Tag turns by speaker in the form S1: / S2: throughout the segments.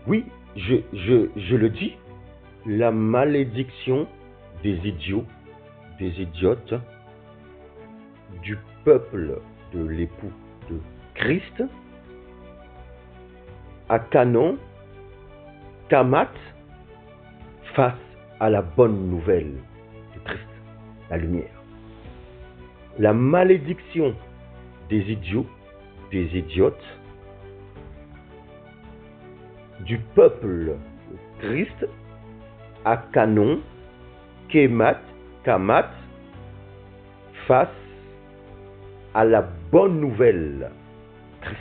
S1: Oui, je le dis, la malédiction des idiots, des idiotes, du peuple de l'époux de Christ, à Canon, Kamat, face à la bonne nouvelle de Christ, la lumière. La malédiction des idiots, des idiotes, du peuple de Christ, à Canon, Kamat, face à la bonne nouvelle Christ.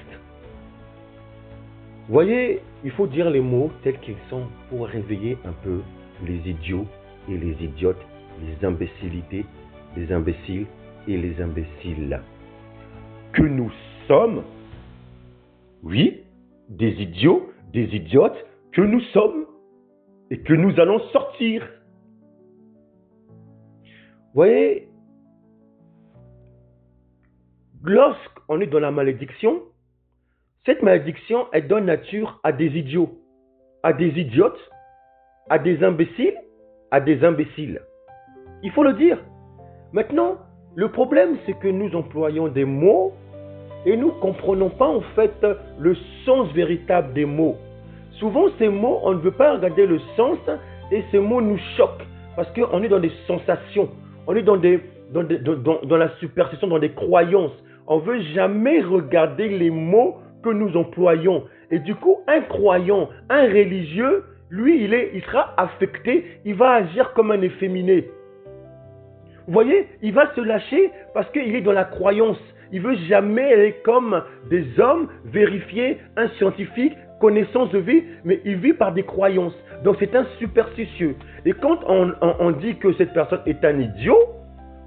S1: Vous voyez, il faut dire les mots tels qu'ils sont pour réveiller un peu les idiots et les idiotes, les imbécilités, les imbéciles et les imbéciles. Que nous sommes, oui, des idiots, des idiotes, que nous sommes et que nous allons sortir. Vous voyez, lorsqu'on est dans la malédiction, cette malédiction, elle donne nature à des idiots, à des idiotes, à des imbéciles, à des imbéciles. Il faut le dire. Maintenant, le problème, c'est que nous employons des mots et nous ne comprenons pas en fait le sens véritable des mots. Souvent, ces mots, on ne veut pas regarder le sens et ces mots nous choquent parce qu'on est dans des sensations, on est dans la superstition, dans des croyances. On ne veut jamais regarder les mots que nous employons. Et du coup, un croyant, un religieux, lui, il sera affecté, il va agir comme un efféminé. Vous voyez, il va se lâcher parce qu'il est dans la croyance. Il ne veut jamais être comme des hommes, vérifier, un scientifique, connaissance de vie, mais il vit par des croyances. Donc c'est un superstitieux. Et quand on dit que cette personne est un idiot,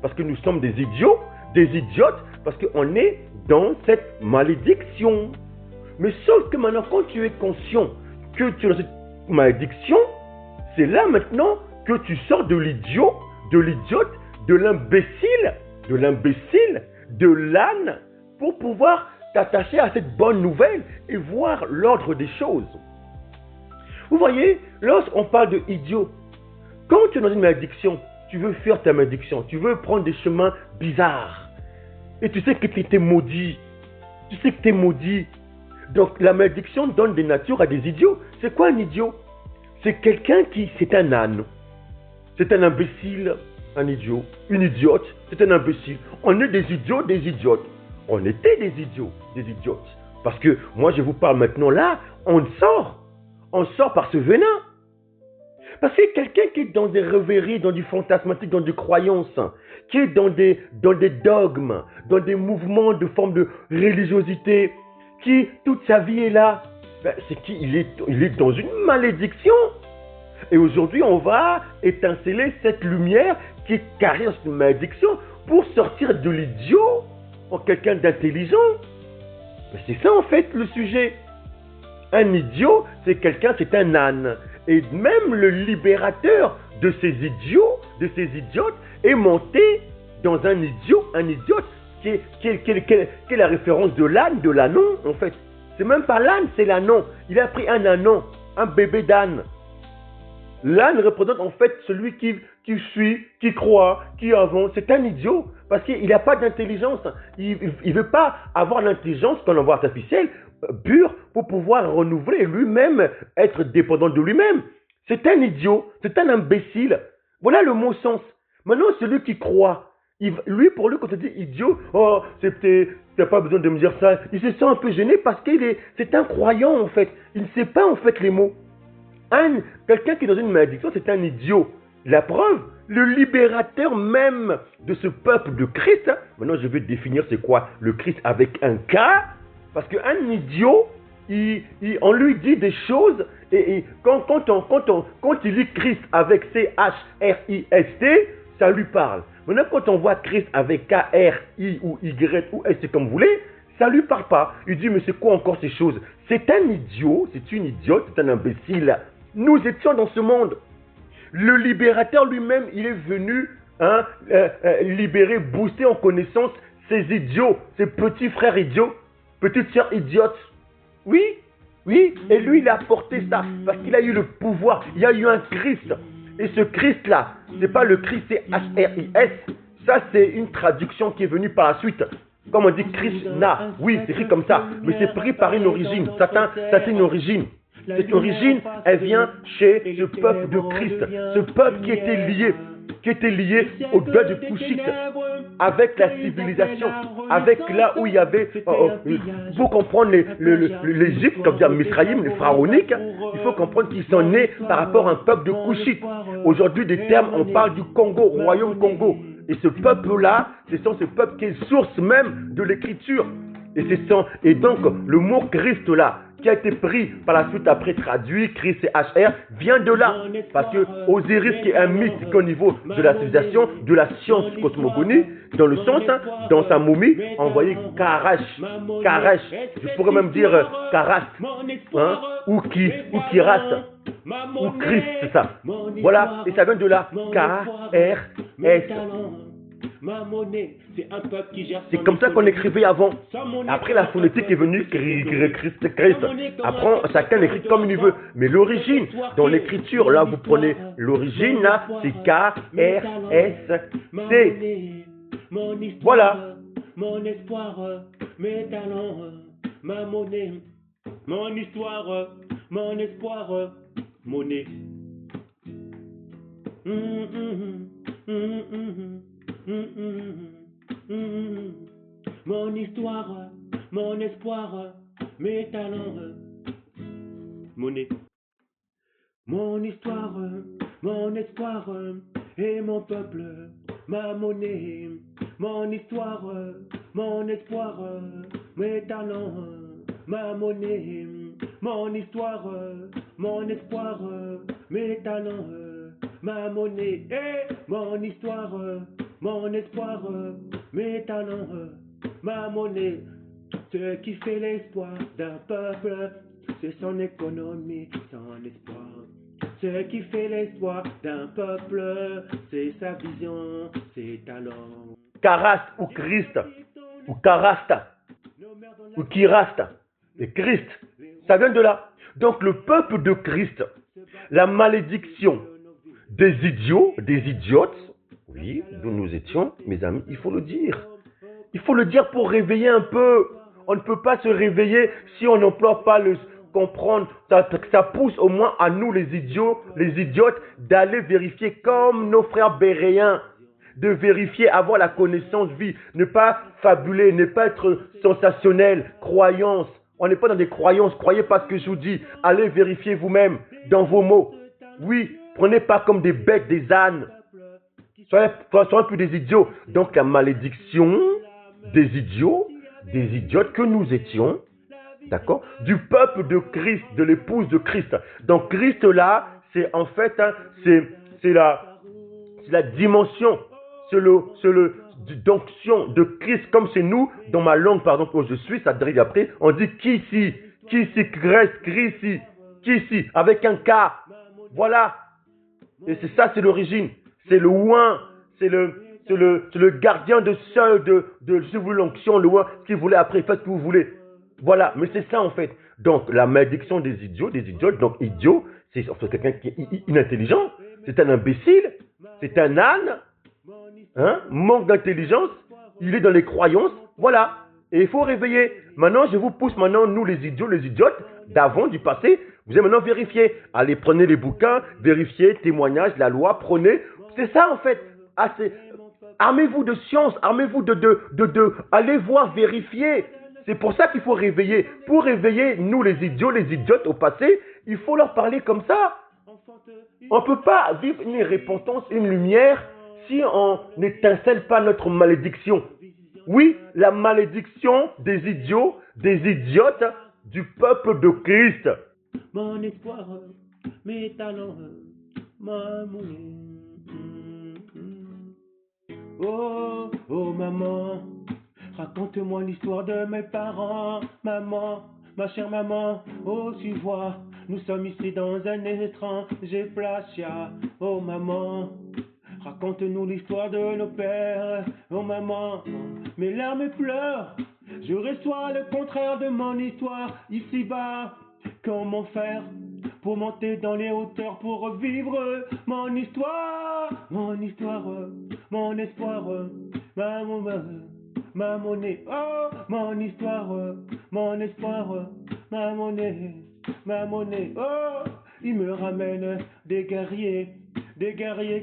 S1: parce que nous sommes des idiots, des idiotes, parce qu'on est dans cette malédiction. Mais sauf que maintenant, quand tu es conscient que tu es dans cette malédiction, c'est là maintenant que tu sors de l'idiot, de l'idiote, de l'imbécile, de l'âne, pour pouvoir t'attacher à cette bonne nouvelle et voir l'ordre des choses. Vous voyez, lorsqu'on parle de idiot, quand tu es dans une malédiction, tu veux faire ta malédiction, tu veux prendre des chemins bizarres, et tu sais que tu es maudit, Donc la malédiction donne des natures à des idiots. C'est quoi un idiot? C'est quelqu'un c'est un âne, c'est un imbécile, un idiot, une idiote, c'est un imbécile. On est des idiots, des idiotes. On était des idiots, des idiotes. Parce que moi je vous parle maintenant là, on sort par ce venin. Parce que quelqu'un qui est dans des rêveries, dans du fantasmatique, dans des croyances, qui est dans des dogmes, dans des mouvements de forme de religiosité, qui toute sa vie est là, c'est qu'il est dans une malédiction. Et aujourd'hui, on va étinceler cette lumière qui caresse une malédiction pour sortir de l'idiot en quelqu'un d'intelligent. Mais c'est ça en fait le sujet. Un idiot, c'est quelqu'un, c'est un âne. Et même le libérateur de ces idiots, de ces idiotes, est monté dans un idiote qui est la référence de l'âne, de l'anon en fait. C'est même pas l'âne, c'est l'anon. Il a pris un anon, un bébé d'âne. L'âne représente en fait celui qui suit, qui croit, qui avance. C'est un idiot parce qu'il n'a pas d'intelligence. Il ne veut pas avoir l'intelligence qu'on envoie artificielle, pure, pour pouvoir renouveler lui-même, être dépendant de lui-même. C'est un idiot, c'est un imbécile. Voilà le mot sens. Maintenant, celui qui croit, pour lui, quand on dit idiot, oh, t'as pas besoin de me dire ça. Il se sent un peu gêné parce c'est un croyant en fait. Il ne sait pas en fait les mots. Quelqu'un qui est dans une malédiction, c'est un idiot. La preuve, le libérateur même de ce peuple de Christ, maintenant je vais définir c'est quoi le Christ avec un K, parce qu'un idiot, on lui dit des choses, et quand il lit Christ avec C-H-R-I-S-T, ça lui parle. Maintenant quand on voit Christ avec K-R-I ou Y ou S comme vous voulez, ça lui parle pas. Il dit mais c'est quoi encore ces choses? C'est un idiot, c'est une idiote, c'est un imbécile. Nous étions dans ce monde. Le libérateur lui-même, il est venu libérer, booster en connaissance ces idiots, ces petits frères idiots, petites sœurs idiotes. Oui, Oui, et lui, il a apporté ça parce qu'il a eu le pouvoir. Il y a eu un Christ. Et ce Christ-là, c'est pas le Christ, c'est H-R-I-S. Ça, c'est une traduction qui est venue par la suite. Comme on dit Krishna, oui, c'est écrit comme ça, mais c'est pris par une origine. Ça, c'est une origine. Cette origine, elle vient chez ce peuple de Christ, ce peuple qui était lié au dieu de Couchite, avec la civilisation, avec là où il y avait, il faut comprendre l'Égypte, comme dire Misraïm, les pharaoniques, il faut comprendre qu'ils sont nés par rapport à un peuple de Couchite. Aujourd'hui, des termes, on parle du Congo, royaume Congo. Et ce peuple-là, c'est ce peuple qui est source même de l'écriture. Et donc, le mot Christ là, qui a été pris par la suite après traduit, Christ et HR, vient de là. Parce que Osiris, qui est un mythe au niveau de la civilisation, de la science cosmogonie, dans le sens, dans sa momie, on voyait Karash, je pourrais même dire Karas, ou Kiras, ou Christ, c'est ça. Voilà, et ça vient de là, K-R-S. C'est comme ça qu'on écrivait avant. Après, la phonétique est venue, Christ. Après, chacun écrit comme il veut. Mais l'origine, dans l'écriture, là, vous prenez l'origine, là, c'est K-R-S-C. Voilà.
S2: Mon espoir, mes talents, ma monnaie, mon histoire, mon espoir, monnaie. Mon histoire, mon espoir, mes talents, monnaie. Mon histoire, mon espoir et mon peuple, ma monnaie. Mon histoire, mon espoir, mes talents, ma monnaie. Mon histoire, mon espoir, mes talents, ma monnaie. Et mon histoire, mon espoir, mes talents, ma monnaie. Ce qui fait l'espoir d'un peuple, c'est son économie, son espoir. Ce qui fait l'espoir d'un peuple, c'est sa vision, ses talents.
S1: Karas ou Christ, ou Karasta, ou Kirasta, et Christ, ça vient de là. Donc le peuple de Christ, la malédiction des idiots, des idiotes, oui, d'où nous étions, mes amis, il faut le dire. Il faut le dire pour réveiller un peu. On ne peut pas se réveiller si on n'emploie pas le comprendre. Ça pousse au moins à nous les idiots, les idiotes, d'aller vérifier comme nos frères béréens. De vérifier, avoir la connaissance vie, ne pas fabuler, ne pas être sensationnel, croyance. On n'est pas dans des croyances, croyez pas ce que je vous dis. Allez vérifier vous-même dans vos mots. Oui, prenez pas comme des bêtes, des ânes. Soyez un peu des idiots. Donc la malédiction des idiots, des idiotes que nous étions, d'accord, du peuple de Christ, de l'épouse de Christ. Donc Christ là, c'est en fait, c'est la dimension. C'est le d'onction de Christ, comme c'est nous, dans ma langue, par exemple, où je suis, ça dérive après, on dit qui ici, Christ, avec un K. Voilà. Et c'est ça, c'est l'origine. C'est le ouin, c'est le gardien de seul de si vous voulez l'onction, le ouin, ce qu'il voulait après, faites ce que vous voulez. Voilà, mais c'est ça en fait. Donc, la malédiction des idiots, des idiotes, donc idiot, c'est en fait quelqu'un qui est inintelligent, c'est un imbécile, c'est un âne, manque d'intelligence, il est dans les croyances, voilà. Et il faut réveiller. Maintenant, je vous pousse maintenant, nous les idiots, les idiotes, d'avant, du passé, vous allez maintenant vérifier. Allez, prenez les bouquins, vérifiez, témoignages, la loi, prenez. C'est ça en fait. Armez-vous de science, armez-vous allez voir, vérifier. C'est pour ça qu'il faut réveiller. Pour réveiller, nous les idiots, les idiotes au passé, il faut leur parler comme ça. On ne peut pas vivre une repentance, une lumière, si on n'étincelle pas notre malédiction. Oui, la malédiction des idiots, des idiotes, du peuple de Christ.
S2: Mon espoir, mes talents, ma monnaie. Oh, oh maman, raconte-moi l'histoire de mes parents, maman, ma chère maman. Oh, tu vois, nous sommes ici dans un étranger Placia. Oh maman, raconte-nous l'histoire de nos pères. Oh maman, mes larmes pleurent. Je reçois le contraire de mon histoire ici-bas. comment faire pour monter dans les hauteurs, pour revivre mon histoire, mon espoir, ma monnaie, oh, mon histoire, mon espoir, ma monnaie, oh, il me ramène des guerriers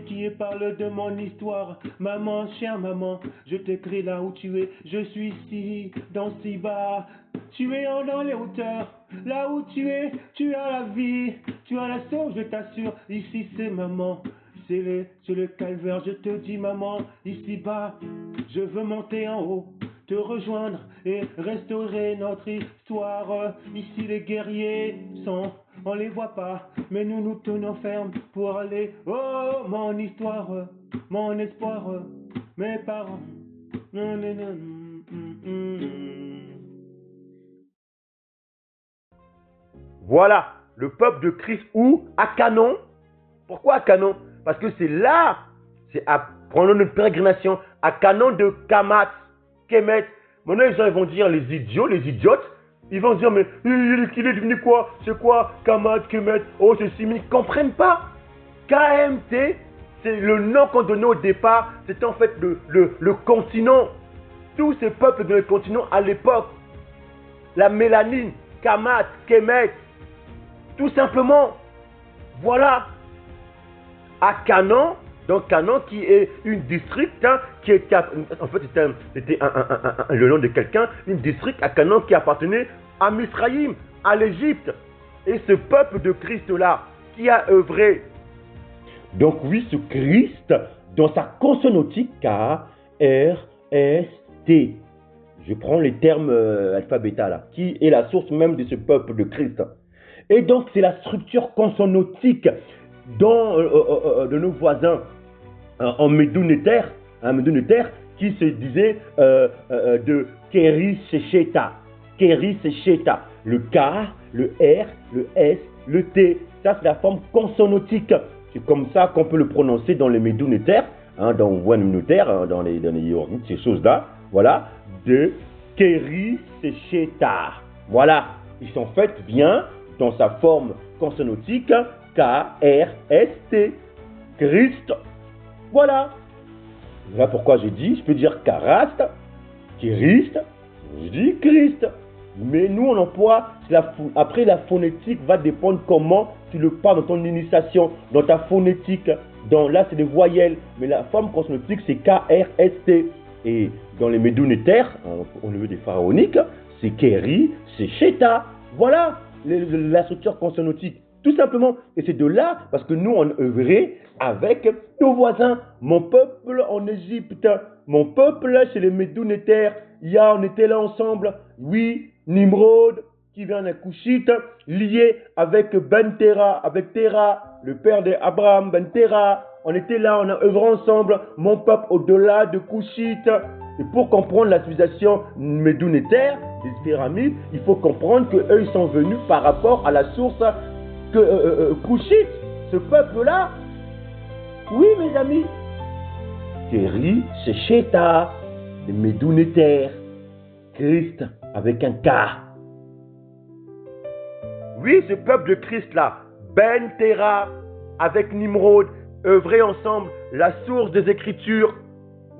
S2: qui parlent de mon histoire. Maman, chère maman, je t'écris là où tu es, je suis ici, dans si bas. Tu es dans les hauteurs, là où tu es, tu as la vie, tu as la sauce, je t'assure. Ici c'est maman, c'est le calvaire, je te dis maman, ici bas, je veux monter en haut, te rejoindre et restaurer notre histoire. Ici les guerriers sont, on les voit pas, mais nous nous tenons fermes pour aller. Oh, mon histoire, mon espoir, mes parents. Non, non, non,
S1: Voilà, le peuple de Christ où? À Canon. Pourquoi à Canon? Parce que c'est là, c'est à prendre une pérégrination à Canon de Kamat, Kemet. Maintenant, les gens ils vont dire, les idiots, les idiotes, ils vont dire, mais il est devenu quoi? C'est quoi Kamat, Kemet? Oh, ceci, mais ils ne comprennent pas. KMT, c'est le nom qu'on donnait au départ, c'était en fait le continent. Tous ces peuples de le continent à l'époque, la mélanine, Kamat, Kemet, tout simplement. Voilà. À Canaan, donc Canaan qui est une district, hein, qui est, en fait c'était le nom de quelqu'un, une district à Canaan qui appartenait à Misraïm, à l'Égypte. Et ce peuple de Christ là, qui a œuvré. Donc oui, ce Christ, dans sa consonantique K, R, S, T. Je prends les termes alpha, bêta là, qui est la source même de ce peuple de Christ. Et donc c'est la structure consonantique de nos voisins en Médounéter, qui se disait de Kéri Secheta. Kéri Secheta. Le K, le R, le S, le T. Ça, c'est la forme consonantique. C'est comme ça qu'on peut le prononcer dans les Médounéter, hein, dans Médounéter, hein, dans les hiéroglyphes, ces choses-là. Voilà. De Kéri Secheta. Voilà. Ils sont faits bien dans sa forme consonantique. K-R-S-T. Christ. Voilà. Voilà pourquoi j'ai dit, je peux dire Karast, Christ, je dis Christ. Mais nous, on emploie, après la phonétique va dépendre comment tu le parles dans ton initiation, dans ta phonétique. Là, c'est des voyelles. Mais la forme consonantique, c'est K-R-S-T. Et dans les médounétaires, au niveau des pharaoniques, c'est Kéri, c'est Sheta. Voilà la structure consonantique. Tout simplement, et c'est de là, parce que nous, on œuvrait avec nos voisins. Mon peuple en Égypte, mon peuple chez les Médounétaires, on était là ensemble. Oui, Nimrod, qui vient d'un Couchite, lié avec Ben Terah, avec Terah, le père d'Abraham, Ben Terah. On était là, on a œuvré ensemble, mon peuple au-delà de Couchite. Et pour comprendre la civilisation médounétaire, des pyramides, il faut comprendre qu'eux, ils sont venus par rapport à la source Couchite, ce peuple-là. Oui, mes amis. Kéri, c'est Sheta, les médounétaires. Christ, avec un K. Oui, ce peuple de Christ-là, Ben Terah, avec Nimrod, œuvrer ensemble, la source des Écritures.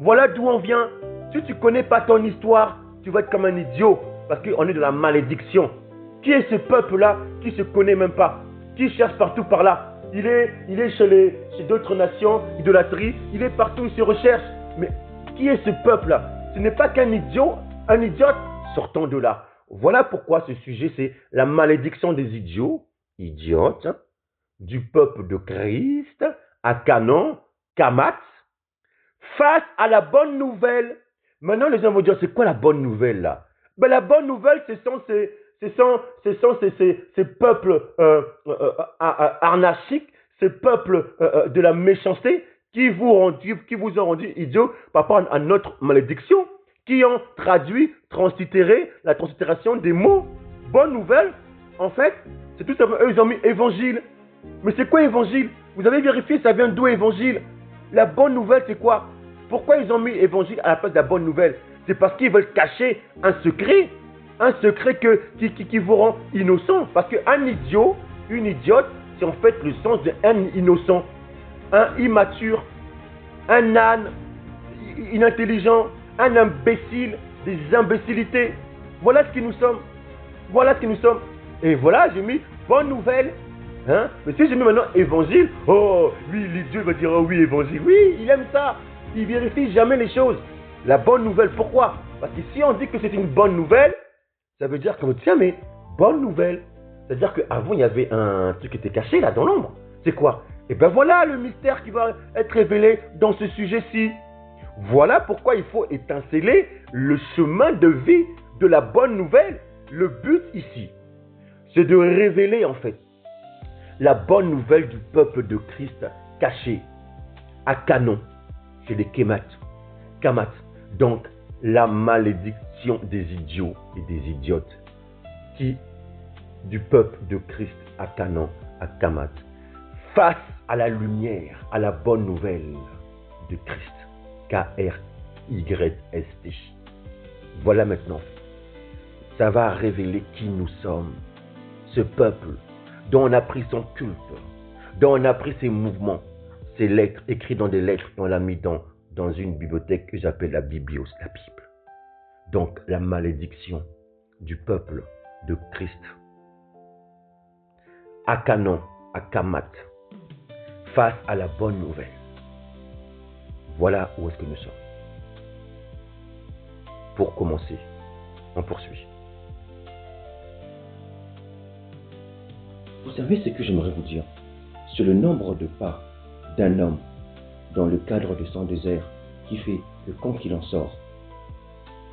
S1: Voilà d'où on vient. Si tu ne connais pas ton histoire, tu vas être comme un idiot, parce qu'on est de la malédiction. Qui est ce peuple-là qui ne se connaît même pas, qui cherche partout par là? Il est chez d'autres nations, idolâtrie, il est partout, il se recherche. Mais qui est ce peuple-là? Ce n'est pas qu'un idiot, un idiote. Sortons de là. Voilà pourquoi ce sujet, c'est la malédiction des idiots, idiotes, du peuple de Christ, à Canaan, Kamat, face à la bonne nouvelle. Maintenant, les gens vont dire, c'est quoi la bonne nouvelle là? Ben, la bonne nouvelle, ce sont ces peuples arnachiques, ces peuples de la méchanceté qui vous ont rendu idiots par rapport à notre malédiction, qui ont traduit, translitéré la translittération des mots. Bonne nouvelle, en fait, c'est tout simplement, eux, ils ont mis évangile. Mais c'est quoi évangile? Vous avez vérifié, ça vient d'où évangile? La bonne nouvelle, c'est quoi? Pourquoi ils ont mis évangile à la place de la bonne nouvelle? C'est parce qu'ils veulent cacher un secret. Un secret qui vous rend innocent. Parce qu'un idiot, une idiote, c'est en fait le sens d'un innocent, un immature, un âne inintelligent, un imbécile, des imbécilités. Voilà ce que nous sommes. Voilà ce que nous sommes. Et voilà, j'ai mis bonne nouvelle. Hein? Mais si j'ai mis maintenant évangile, oh oui, l'idiot va dire oh oui, évangile. Oui, il aime ça. Il vérifie jamais les choses. La bonne nouvelle, pourquoi? Parce que si on dit que c'est une bonne nouvelle, ça veut dire que tiens, mais bonne nouvelle. C'est-à-dire qu'avant, il y avait un truc qui était caché là dans l'ombre. C'est quoi? Et bien voilà le mystère qui va être révélé dans ce sujet-ci. Voilà pourquoi il faut étinceler le chemin de vie de la bonne nouvelle. Le but ici, c'est de révéler en fait la bonne nouvelle du peuple de Christ caché à Canon, chez les Kémates. Kamat, donc la malédiction des idiots et des idiotes qui, du peuple de Christ à Canon, à Kamat, face à la lumière, à la bonne nouvelle de Christ. K-R-Y-S-T. Voilà maintenant. Ça va révéler qui nous sommes. Ce peuple dont on a pris son culte, dont on a pris ses mouvements, ses lettres, écrites dans des lettres, et on l'a mis dans une bibliothèque que j'appelle la Biblios, la Bible. Donc la malédiction du peuple de Christ. À Canon, à Kamat, face à la bonne nouvelle. Voilà où est-ce que nous sommes. Pour commencer, on poursuit. Vous savez ce que j'aimerais vous dire? C'est le nombre de pas d'un homme dans le cadre de son désert qui fait que quand il en sort,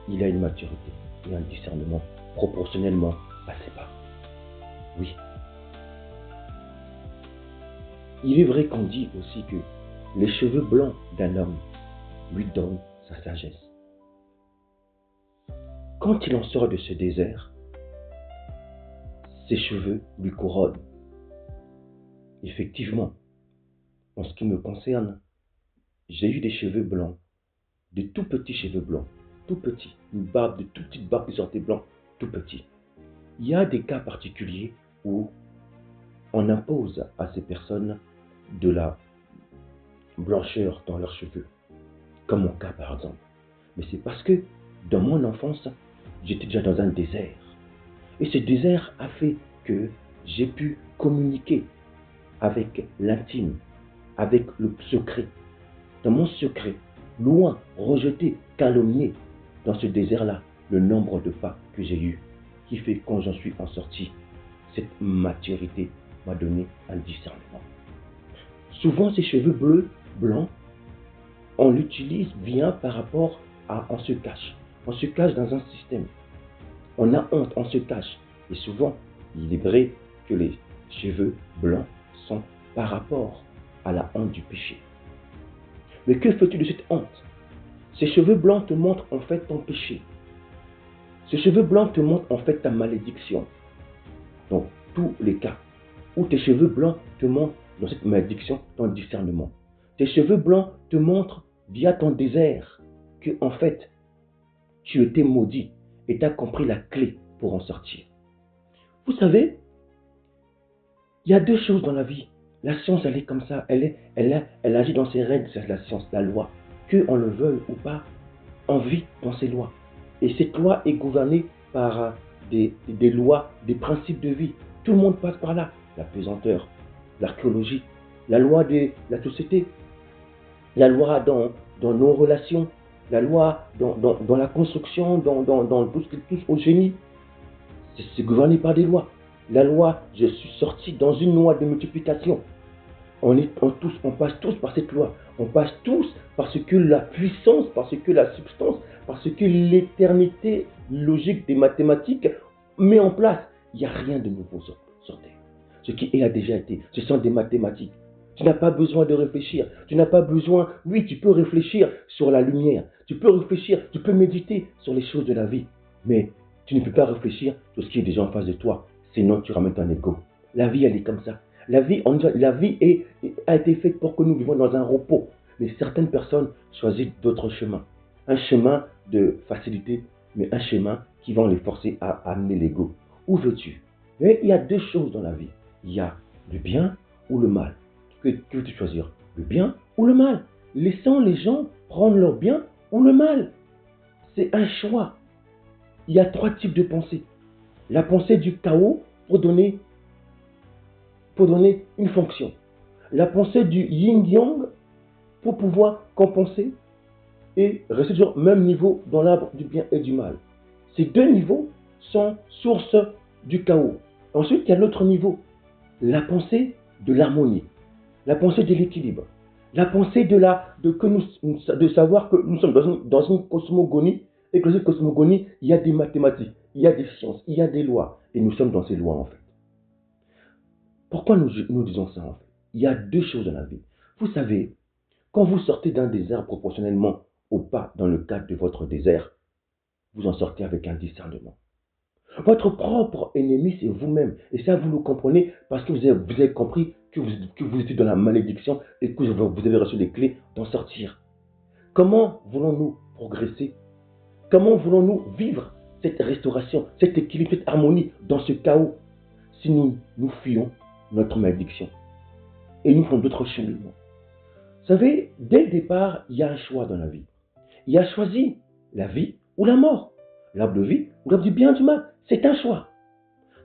S1: il a une maturité et un discernement proportionnellement à ses pas. Oui. Il est vrai qu'on dit aussi que les cheveux blancs d'un homme lui donnent sa sagesse. Quand il en sort de ce désert, ses cheveux lui couronnent. Effectivement, en ce qui me concerne, j'ai eu des cheveux blancs, de tout petits cheveux blancs, tout petits, une barbe, de toute petite barbe qui sortait blanc, tout petit. Il y a des cas particuliers où on impose à ces personnes de la blancheur dans leurs cheveux, comme mon cas par exemple. Mais c'est parce que dans mon enfance, j'étais déjà dans un désert. Et ce désert a fait que j'ai pu communiquer avec l'intime, avec le secret. Dans mon secret, loin, rejeté, calomnié, dans ce désert-là, le nombre de pas que j'ai eu, qui fait quand j'en suis en sortie, cette maturité m'a donné un discernement. Souvent, ces cheveux bleus, blancs, on l'utilise bien par rapport à on se cache. On se cache dans un système. On a honte, on se cache. Et souvent, il est vrai que les cheveux blancs sont par rapport à la honte du péché. Mais que fais-tu de cette honte? Ces cheveux blancs te montrent en fait ton péché. Ces cheveux blancs te montrent en fait ta malédiction. Donc, tous les cas où tes cheveux blancs te montrent dans cette malédiction ton discernement. Tes cheveux blancs te montrent via ton désert que en fait, tu étais maudit et tu as compris la clé pour en sortir. Vous savez, il y a deux choses dans la vie. La science, elle est comme ça. Elle agit dans ses règles, c'est la science, la loi. Qu'on le veuille ou pas, on vit dans ces lois. Et cette loi est gouvernée par des lois, des principes de vie. Tout le monde passe par là. La pesanteur, l'archéologie, la loi de la société, la loi dans nos relations, la loi dans la construction, dans tout ce qui touche au génie. C'est gouverné par des lois. La loi, je suis sorti dans une loi de multiplication. On passe tous par cette loi. On passe tous parce que la puissance, parce que la substance, parce que l'éternité logique des mathématiques met en place. Il n'y a rien de nouveau sur terre. Ce qui a déjà été, ce sont des mathématiques. Tu n'as pas besoin de réfléchir. Tu n'as pas besoin, oui, tu peux réfléchir sur la lumière. Tu peux réfléchir, tu peux méditer sur les choses de la vie. Mais tu ne peux pas réfléchir sur ce qui est déjà en face de toi. Sinon, tu ramènes ton ego. La vie, elle est comme ça. La vie a été faite pour que nous vivions dans un repos. Mais certaines personnes choisissent d'autres chemins. Un chemin de facilité,
S3: mais un chemin qui va les forcer à amener l'ego. Où veux-tu? Mais il y a deux choses dans la vie. Il y a le bien ou le mal. Que veux-tu choisir? Le bien ou le mal? Laissons les gens prendre leur bien ou le mal. C'est un choix. Il y a trois types de pensée. La pensée du chaos pour donner une fonction. La pensée du yin-yang pour pouvoir compenser et rester sur le même niveau dans l'arbre du bien et du mal. Ces deux niveaux sont source du chaos. Ensuite, il y a l'autre niveau, la pensée de l'harmonie, la pensée de l'équilibre, la pensée de savoir que nous sommes dans une cosmogonie et que dans cette cosmogonie, il y a des mathématiques, il y a des sciences, il y a des lois et nous sommes dans ces lois en fait. Pourquoi nous disons ça en fait? Il y a deux choses dans la vie. Vous savez, quand vous sortez d'un désert proportionnellement au pas dans le cadre de votre désert, vous en sortez avec un discernement. Votre propre ennemi, c'est vous-même. Et ça, vous le comprenez parce que vous avez compris que vous étiez dans la malédiction et que vous avez reçu les clés d'en sortir. Comment voulons-nous progresser? Comment voulons-nous vivre cette restauration, cet équilibre, cette harmonie dans ce chaos si nous fuyons notre malédiction et nous faisons d'autres cheminements? Vous savez, dès le départ, il y a un choix dans la vie. Il y a choisi la vie ou la mort, l'arbre de vie ou l'arbre du bien et du mal. C'est un choix.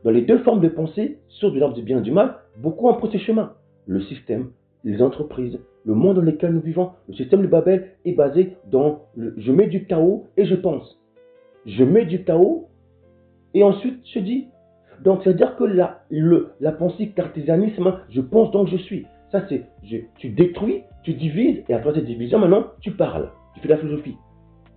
S3: Dans les deux formes de pensée, sur de l'arbre du bien et du mal, beaucoup ont pris ce chemin. Le système, les entreprises, le monde dans lequel nous vivons, le système de Babel est basé dans je mets du chaos et je pense. Je mets du chaos et ensuite je dis. Donc, c'est-à-dire que la pensée cartésianisme, je pense donc je suis. Ça, c'est, tu détruis, tu divises, et après cette division, maintenant, tu parles. Tu fais de la philosophie.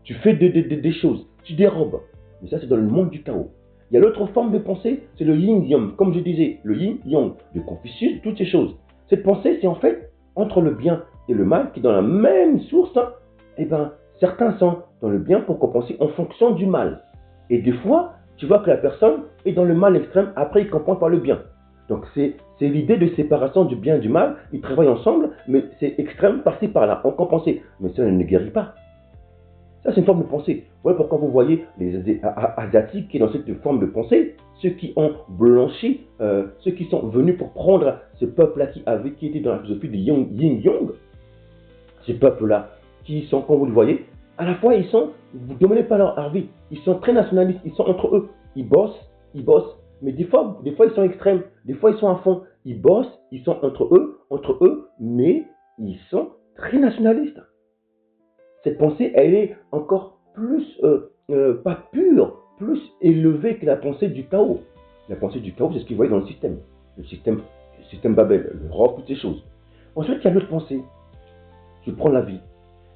S3: Tu fais des choses. Tu dérobes. Mais ça, c'est dans le monde du chaos. Il y a l'autre forme de pensée, c'est le yin-yang. Comme je disais, le yin-yang de Confucius, toutes ces choses. Cette pensée, c'est en fait entre le bien et le mal, qui est dans la même source. Eh bien, certains sont dans le bien pour compenser en fonction du mal. Et des fois, tu vois que la personne est dans le mal extrême, après il compense par le bien. Donc c'est l'idée de séparation du bien et du mal, ils travaillent ensemble, mais c'est extrême par-ci par-là, on compense. Mais ça ne guérit pas. Ça, c'est une forme de pensée. Voilà pourquoi vous voyez les Asiatiques qui sont dans cette forme de pensée, ceux qui ont blanchi, ceux qui sont venus pour prendre ce peuple-là qui était dans la philosophie du yin-yang, ces peuples-là qui sont, comme vous le voyez, à la fois vous ne demandez pas leur avis, ils sont très nationalistes, ils sont entre eux, ils bossent, mais des fois ils sont extrêmes, des fois ils sont à fond, ils bossent, ils sont entre eux, mais ils sont très nationalistes. Cette pensée, elle est encore plus, pas pure, plus élevée que la pensée du chaos. La pensée du chaos, c'est ce qu'ils voyaient dans le système Babel, l'Europe, toutes ces choses. Ensuite, il y a l'autre pensée. Je prends la vie.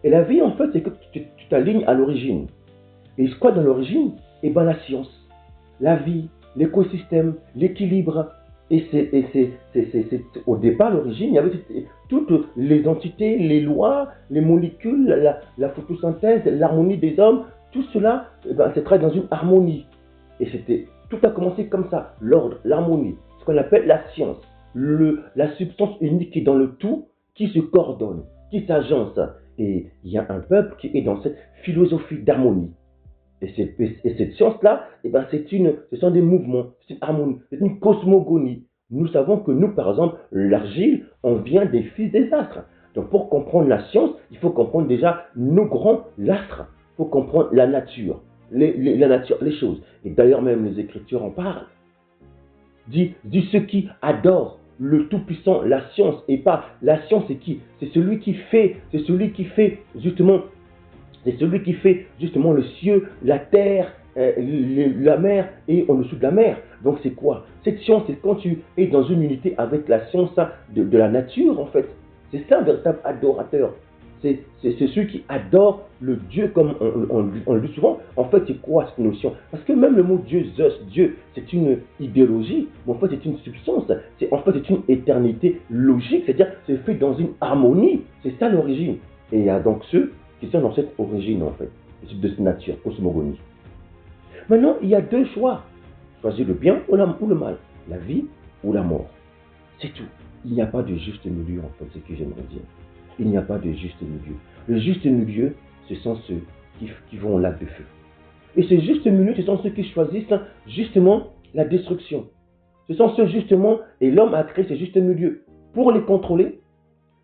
S3: Et la vie, en fait, c'est que tu t'alignes à l'origine. Et quoi dans l'origine? Eh bien, la science, la vie, l'écosystème, l'équilibre. Et au départ, l'origine, il y avait toutes les entités, les lois, les molécules, la photosynthèse, l'harmonie des hommes, tout cela, eh ben, c'est très dans une harmonie. Et tout a commencé comme ça, l'ordre, l'harmonie, ce qu'on appelle la science, la substance unique qui est dans le tout, qui se coordonne, qui s'agence. Et il y a un peuple qui est dans cette philosophie d'harmonie. Et cette science-là, eh ben, ce sont des mouvements, c'est une harmonie, c'est une cosmogonie. Nous savons que nous, par exemple, l'argile, on vient des fils des astres. Donc pour comprendre la science, il faut comprendre déjà nos grands astres. Il faut comprendre la nature, la nature, les choses. Et d'ailleurs même les Écritures en parlent. Dit ceux qui adorent le Tout-Puissant, la science, et pas la science, c'est qui? C'est celui qui fait justement le ciel, la terre, la mer et en dessous de la mer. Donc c'est quoi? Cette science, c'est quand tu es dans une unité avec la science de la nature en fait. C'est ça un véritable adorateur. C'est celui qui adore le Dieu comme on le dit souvent. En fait, c'est quoi cette notion? Parce que même le mot Dieu, Zeus, Dieu, c'est une idéologie, mais en fait c'est une substance. En fait c'est une éternité logique, c'est-à-dire c'est fait dans une harmonie. C'est ça l'origine. Et il y a donc ceux qui sont dans cette origine en fait, de cette nature, cosmogonie. Maintenant, il y a deux choix. Choisir le bien ou le mal, la vie ou la mort. C'est tout. Il n'y a pas de juste milieu en fait, c'est ce que j'aimerais dire. Il n'y a pas de juste milieu. Le juste milieu, ce sont ceux qui vont au lac de feu. Et ce juste milieu, ce sont ceux qui choisissent justement la destruction. Ce sont ceux justement, et l'homme a créé ce juste milieu pour les contrôler.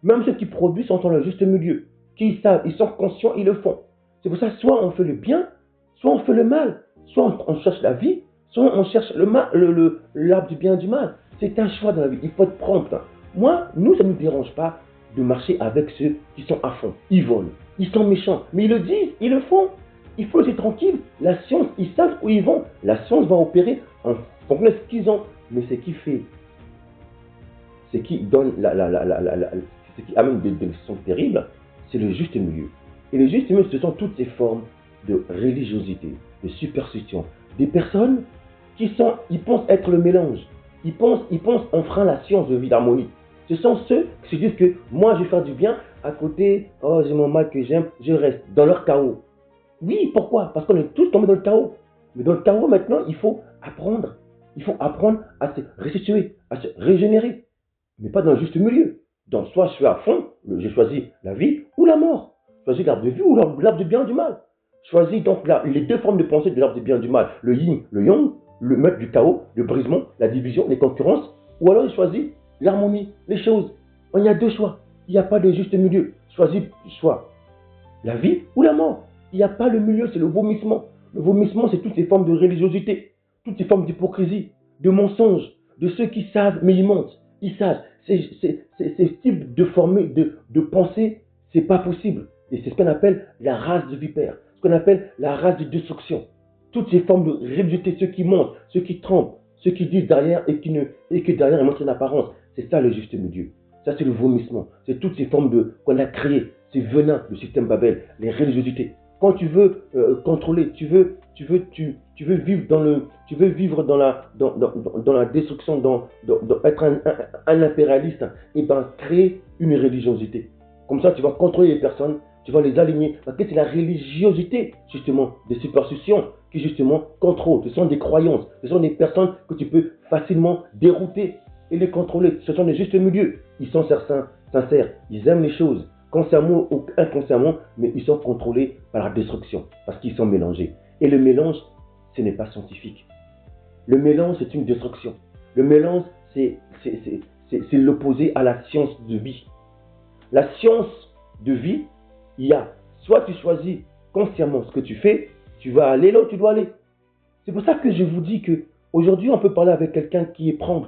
S3: Même ceux qui produisent sont dans le juste milieu, qui savent, ils sont conscients, ils le font. C'est pour ça, soit on fait le bien, soit on fait le mal. Soit on cherche la vie, soit on cherche l'arbre du bien et du mal. C'est un choix dans la vie, il faut être prompt. Moi, nous, ça ne nous dérange pas de marcher avec ceux qui sont à fond. Ils volent, ils sont méchants, mais ils le disent, ils le font. Il faut laisser tranquille. La science, ils savent où ils vont. La science va opérer en fonction de ce qu'ils ont. Mais ce qui fait, ce qui donne ce qui amène des décisions terribles, c'est le juste milieu. Et le juste milieu, ce sont toutes ces formes de religiosité, de superstition. Des personnes qui pensent être le mélange. Ils pensent enfreindre la science de vie d'harmonie. Ce sont ceux qui se disent que moi je vais faire du bien, à côté, oh j'ai mon mal que j'aime, je reste dans leur chaos. Oui, pourquoi? Parce qu'on est tous tombés dans le chaos. Mais dans le chaos maintenant, il faut apprendre. Il faut apprendre à se restituer, à se régénérer. Mais pas dans le juste milieu. Donc soit je suis à fond, je choisis la vie ou la mort. Je choisis l'arbre de vie ou l'arbre du bien et du mal. Je choisis donc les deux formes de pensée de l'arbre du bien et du mal. Le yin, le yang, le maître du chaos, le brisement, la division, les concurrences. Ou alors je choisis l'harmonie, les choses. Il y a deux choix. Il n'y a pas de juste milieu. Choisis soit la vie ou la mort. Il n'y a pas le milieu, c'est le vomissement. Le vomissement, c'est toutes ces formes de religiosité, toutes ces formes d'hypocrisie, de mensonges, de ceux qui savent, mais ils mentent. Ils savent. Ces types de formes de pensée, c'est pas possible. Et c'est ce qu'on appelle la race de vipère, ce qu'on appelle la race de destruction. Toutes ces formes de religiosité, ceux qui mentent, ceux qui trompent, ceux qui disent derrière et que derrière ils montrent une apparence. C'est ça le juste milieu. Ça, c'est le vomissement. C'est toutes ces formes qu'on a créées, ces venins du système Babel, les religiosités. Quand tu veux contrôler, tu veux vivre dans la destruction, être un impérialiste, et ben créer une religiosité. Comme ça, tu vas contrôler les personnes, tu vas les aligner. Parce que c'est la religiosité, justement, des superstitions qui, justement, contrôlent. Ce sont des croyances. Ce sont des personnes que tu peux facilement dérouter et les contrôler. Ce sont des justes milieux. Ils sont sincères. Ils aiment les choses, consciemment ou inconsciemment, mais ils sont contrôlés par la destruction. Parce qu'ils sont mélangés. Et le mélange, ce n'est pas scientifique. Le mélange, c'est une destruction. Le mélange, c'est l'opposé à la science de vie. La science de vie, il y a, soit tu choisis consciemment ce que tu fais, tu vas aller là où tu dois aller. C'est pour ça que je vous dis que aujourd'hui on peut parler avec quelqu'un qui est prompt.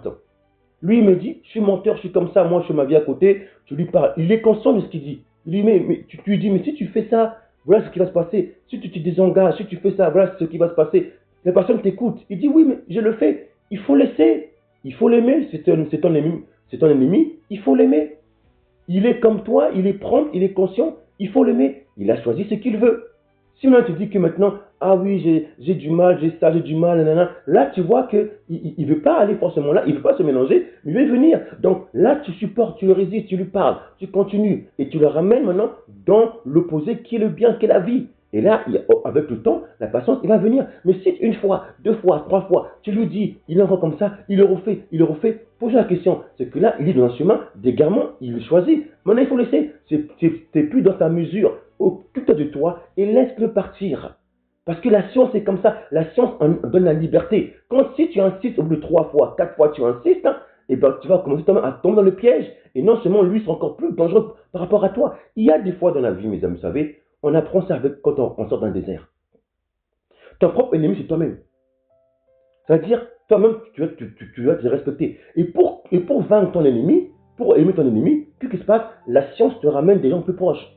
S3: Lui il me dit, je suis menteur, je suis comme ça, moi je fais ma vie à côté, tu lui parles. Il est conscient de ce qu'il dit. Il lui mais tu lui dis, mais si tu fais ça, voilà ce qui va se passer. Si tu te désengages, si tu fais ça, voilà ce qui va se passer. La personne t'écoute. Il dit, oui, mais je le fais. Il faut laisser. Il faut l'aimer. C'est ton ennemi. Il faut l'aimer. Il est comme toi, il est prompt, il est conscient, il faut l'aimer. Il a choisi ce qu'il veut. Si maintenant tu dis que maintenant, ah oui, j'ai du mal, j'ai ça, j'ai du mal, nanana, là tu vois qu'il ne veut pas aller forcément là, il ne veut pas se mélanger, mais il veut venir. Donc là tu supportes, tu le résistes, tu lui parles, tu continues et tu le ramènes maintenant dans l'opposé qui est le bien, qui est la vie. Et là, avec le temps, la patience, il va venir. Mais si une fois, deux fois, trois fois, tu lui dis, il en va comme ça, il le refait, pose la question. C'est que là, il est dans un chemin d'égarement, il le choisit. Maintenant, il faut laisser. C'est plus dans ta mesure. Occupe-toi de toi et laisse-le partir. Parce que la science, c'est comme ça. La science donne la liberté. Si tu insistes au bout de 3 fois, 4 fois, tu insistes, et ben, tu vas commencer à tomber dans le piège. Et non seulement lui sera encore plus dangereux par rapport à toi. Il y a des fois dans la vie, mes amis, vous savez, on apprend ça quand on sort d'un désert. Ton propre ennemi, c'est toi-même. C'est-à-dire, toi-même, tu dois te respecter. Et pour vaincre ton ennemi, pour aimer ton ennemi, qu'est-ce qui se passe? La science te ramène des gens plus proches.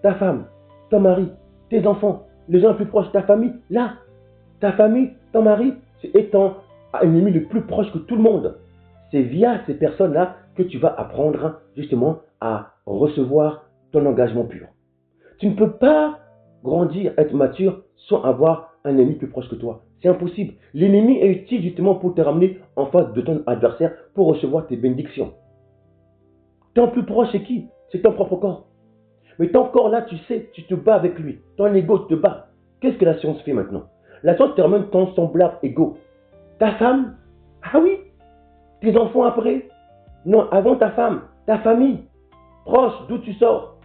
S3: Ta femme, ton mari, tes enfants, les gens plus proches, ta famille. Là, ta famille, ton mari, c'est ton ennemi le plus proche que tout le monde. C'est via ces personnes-là que tu vas apprendre justement à recevoir ton engagement pur. Tu ne peux pas grandir, être mature sans avoir un ennemi plus proche que toi. C'est impossible. L'ennemi est utile justement pour te ramener en face de ton adversaire pour recevoir tes bénédictions. Ton plus proche, c'est qui? C'est ton propre corps. Mais ton corps là, tu sais, tu te bats avec lui. Ton ego te bat. Qu'est-ce que la science fait maintenant? La science te ramène ton semblable ego. Ta femme? Ah oui. Tes enfants après? Non, avant ta femme, ta famille, proche d'où tu sors.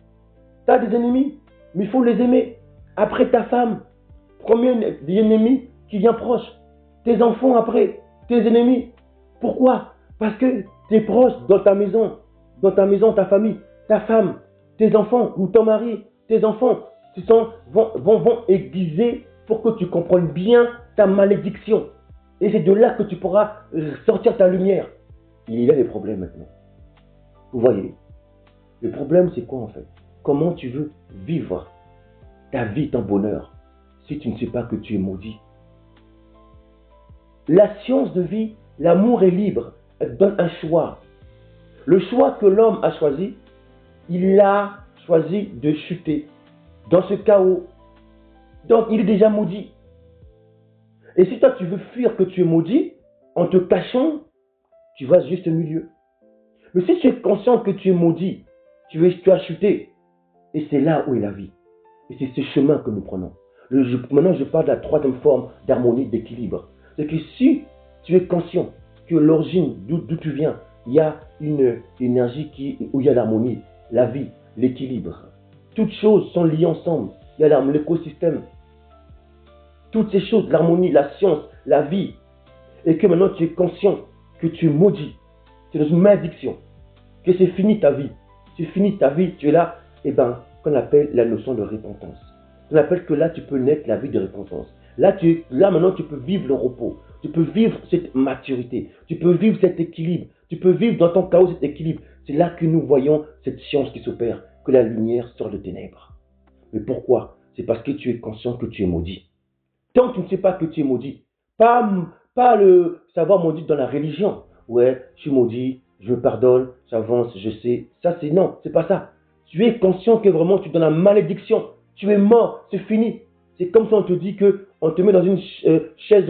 S3: Tu as des ennemis, mais il faut les aimer. Après ta femme, premier ennemi qui vient proche. Tes enfants après, tes ennemis. Pourquoi? Parce que tes proches dans ta maison, ta famille, ta femme, tes enfants ou ton mari, tes enfants vont aiguiser pour que tu comprennes bien ta malédiction. Et c'est de là que tu pourras sortir ta lumière. Il y a des problèmes maintenant. Vous voyez, le problème c'est quoi en fait? Comment tu veux vivre ta vie, ton bonheur, si tu ne sais pas que tu es maudit? La science de vie, l'amour est libre, elle donne un choix. Le choix que l'homme a choisi, il a choisi de chuter dans ce chaos. Donc il est déjà maudit. Et si toi tu veux fuir que tu es maudit, en te cachant, tu vas juste au milieu. Mais si tu es conscient que tu es maudit, tu as chuté. Et c'est là où est la vie. Et c'est ce chemin que nous prenons. Maintenant je parle de la troisième forme d'harmonie, d'équilibre. C'est que si tu es conscient que l'origine d'où tu viens, il y a une énergie où il y a l'harmonie, la vie, l'équilibre. Toutes choses sont liées ensemble. Il y a l'écosystème. Toutes ces choses, l'harmonie, la science, la vie. Et que maintenant tu es conscient que tu es maudit. Tu es dans une malédiction. Que c'est fini ta vie. C'est fini ta vie, tu es là. Eh bien, qu'on appelle la notion de repentance. On appelle que là tu peux naître la vie de repentance. Là maintenant tu peux vivre le repos. Tu peux vivre cette maturité. Tu peux vivre cet équilibre. Tu peux vivre dans ton chaos cet équilibre. C'est là que nous voyons cette science qui s'opère. Que la lumière sort de ténèbres. Mais pourquoi? C'est parce que tu es conscient que tu es maudit. Tant que tu ne sais pas que tu es maudit, pas le savoir maudit dans la religion. Ouais, je suis maudit, je pardonne, j'avance, je sais. Ça c'est non, c'est pas ça. Tu es conscient que vraiment tu es dans la malédiction. Tu es mort, c'est fini. C'est comme si on te dit qu'on te met dans une chaise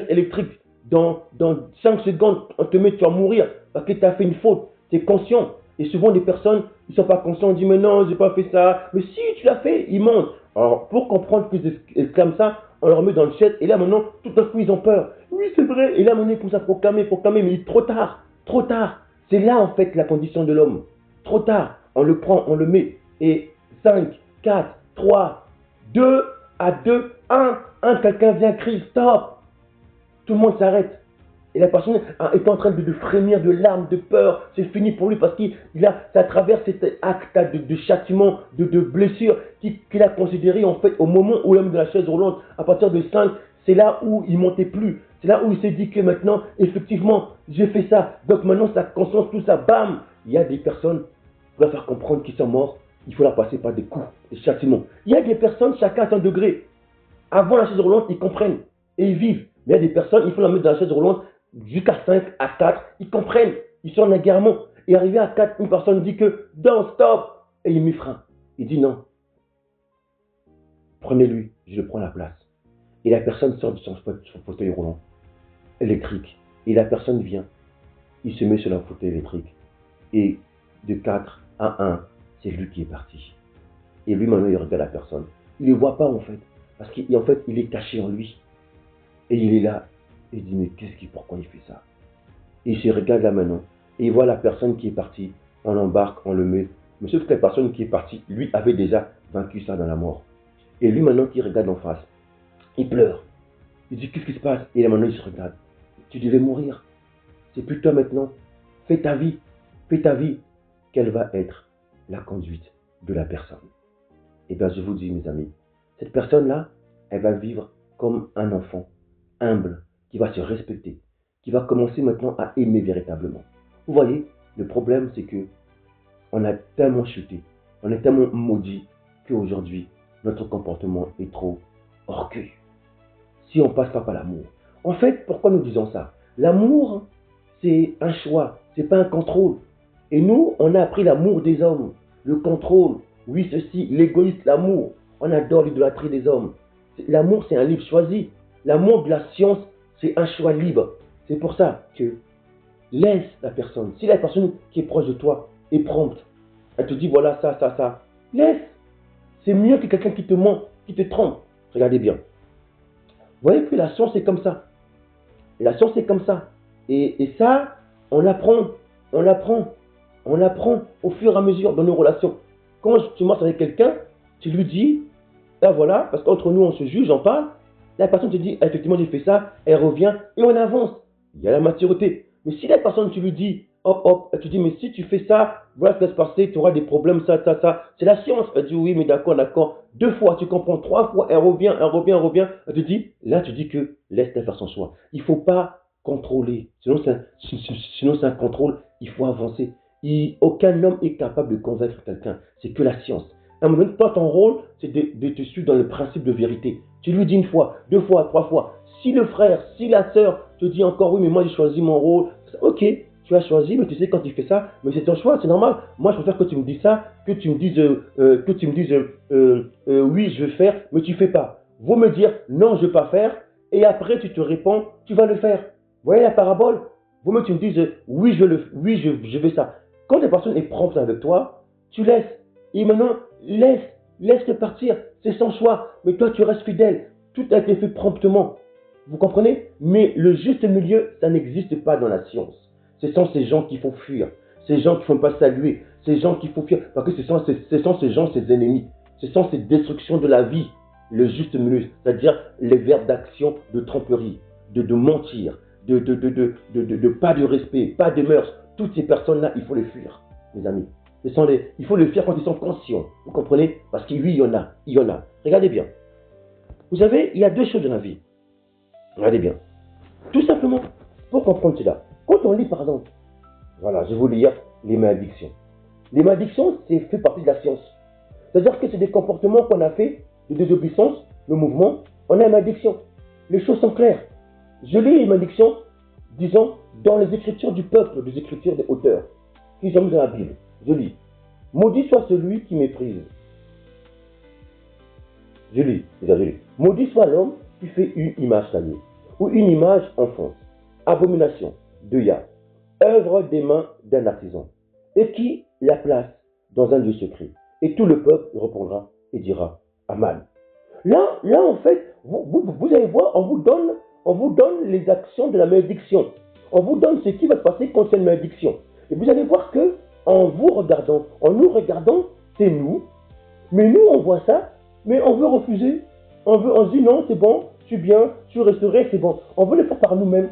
S3: électrique. Dans 5 secondes, on te met, tu vas mourir parce que tu as fait une faute. Tu es conscient. Et souvent, des personnes, ils ne sont pas conscients. On dit, mais non, je n'ai pas fait ça. Mais si, tu l'as fait, ils mentent. Alors, pour comprendre qu'ils exclament ça, on leur met dans le chat. Et là, maintenant, tout à coup, ils ont peur. Oui, c'est vrai. Et là, maintenant, ils commencent à proclamer. Mais il est trop tard. Trop tard. C'est là, en fait, la condition de l'homme. Trop tard. On le prend, on le met. Et 5, 4, 3, 2, à 2, 1, quelqu'un vient crier, stop. Tout le monde s'arrête. Et la personne est en train de frémir de larmes, de peur. C'est fini pour lui parce qu'il a, c'est à travers cet acte de châtiment, de blessure qu'il a considéré en fait au moment où l'homme de la chaise roulante, à partir de 5, c'est là où il ne montait plus. C'est là où il s'est dit que maintenant, effectivement, j'ai fait ça. Donc maintenant, sa conscience, tout ça, bam. Il y a des personnes, pour leur faire comprendre qu'ils sont morts, il faut leur passer par des coups, des châtiments. Il y a des personnes, chacun à son degré. Avant la chaise roulante, ils comprennent et ils vivent. Mais il y a des personnes, il faut la mettre dans la chaise roulante jusqu'à 5, à 4, ils comprennent, ils sont en agarrement. Et arrivé à 4, une personne dit que non, stop. Et il met frein. Il dit non. Prenez-lui, je le prends à la place. Et la personne sort de son fauteuil roulant électrique. Et la personne vient. Il se met sur le fauteuil électrique. Et de 4 à 1, c'est lui qui est parti. Et lui, maintenant, il regarde la personne. Il ne le voit pas en fait. Parce qu'en fait, il est caché en lui. Et il est là. Et il dit, mais pourquoi il fait ça? Et il se regarde là maintenant. Et il voit la personne qui est partie. On l'embarque, on le met. Mais sauf que la personne qui est partie, lui, avait déjà vaincu ça dans la mort. Et lui, maintenant, qui regarde en face, il pleure. Il dit, qu'est-ce qui se passe? Et là, maintenant, il se regarde. Tu devais mourir. C'est plus toi maintenant. Fais ta vie. Fais ta vie. Quelle va être la conduite de la personne? Eh bien, je vous dis, mes amis, cette personne-là, elle va vivre comme un enfant humble, qui va se respecter, qui va commencer maintenant à aimer véritablement. Vous voyez, le problème, c'est que on a tellement chuté, on est tellement maudit qu'aujourd'hui, notre comportement est trop orgueilleux. Si on passe pas par l'amour. En fait, pourquoi nous disons ça? L'amour, c'est un choix, c'est pas un contrôle. Et nous, on a appris l'amour des hommes, le contrôle, oui, ceci, l'égoïsme, l'amour. On adore l'idolâtrie des hommes. L'amour, c'est un livre choisi. L'amour de la science, c'est un choix libre. C'est pour ça que laisse la personne. Si la personne qui est proche de toi est prompte, elle te dit voilà ça, ça, ça, laisse. C'est mieux que quelqu'un qui te ment, qui te trompe. Regardez bien. Vous voyez que la science est comme ça. La science est comme ça. Et ça, on l'apprend. On l'apprend. On l'apprend au fur et à mesure dans nos relations. Quand tu marches avec quelqu'un, tu lui dis, là voilà, parce qu'entre nous on se juge, on parle, la personne te dit, effectivement, j'ai fait ça, elle revient et on avance. Il y a la maturité. Mais si la personne, tu lui dis, hop, hop, tu dis, mais si tu fais ça, voilà ce qui va se passer, tu auras des problèmes, ça. C'est la science. Elle dit, oui, mais d'accord, d'accord. 2 fois, tu comprends, 3 fois, elle revient. Elle te dit, là, tu dis que laisse-la faire son choix. Il ne faut pas contrôler. Sinon, c'est un contrôle, il faut avancer. Aucun homme est capable de convaincre quelqu'un. C'est que la science. À un moment donné, toi, ton rôle, c'est de te suivre dans le principe de vérité. Tu lui dis 1 fois, 2 fois, 3 fois. Si le frère, si la sœur te dit encore, oui, mais moi j'ai choisi mon rôle, ok, tu as choisi, mais tu sais quand tu fais ça, mais c'est ton choix, c'est normal. Moi, je préfère que tu me dises ça, que tu me dises, oui, je vais faire, mais tu fais pas. Vaut me dire, non, je ne vais pas faire, et après tu te réponds, tu vas le faire. Vous voyez la parabole? Vaut mieux que tu me dises, oui, je vais ça. Quand la personne est prompte avec toi, tu laisses. Et maintenant, laisse-le partir. C'est son choix. Mais toi, tu restes fidèle. Tout a été fait promptement. Vous comprenez? Mais le juste milieu, ça n'existe pas dans la science. Ce sont ces gens qu'il faut fuir. Ces gens qu'il ne faut pas saluer. Ces gens qu'il faut fuir. Parce que ce sont ces gens, ces ennemis. Ce sont ces destructions de la vie. Le juste milieu, c'est-à-dire les verbes d'action de tromperie, de mentir, de pas de respect, pas de mœurs. Toutes ces personnes-là, il faut les fuir, mes amis. Il faut les fuir quand ils sont conscients. Vous comprenez? Parce que oui, il y en a. Regardez bien. Vous savez, il y a 2 choses dans la vie. Regardez bien. Tout simplement, pour comprendre cela. Quand on lit, par exemple, voilà, je vais vous lire les malédictions. Les malédictions, c'est fait partie de la science. C'est-à-dire que c'est des comportements qu'on a fait de désobéissance, le mouvement, on a une malédiction. Les choses sont claires. Je lis les malédictions, disons, dans les écritures du peuple, des écritures des auteurs, qui sont mis dans la Bible. Je lis. Maudit soit celui qui méprise. Je lis. Maudit soit l'homme qui fait une image taillée, ou une image enfonce. Abomination, de Yah, œuvre des mains d'un artisan, et qui la place dans un lieu secret. Et tout le peuple répondra et dira Amen. Là, en fait, vous allez voir, on vous donne les actions de la malédiction. On vous donne ce qui va se passer contre cette malédiction. Et vous allez voir que, en nous regardant, c'est nous. Mais nous, on voit ça, mais on veut refuser. On se dit non, c'est bon, je suis bien, je suis restauré, c'est bon. On veut le faire par nous-mêmes.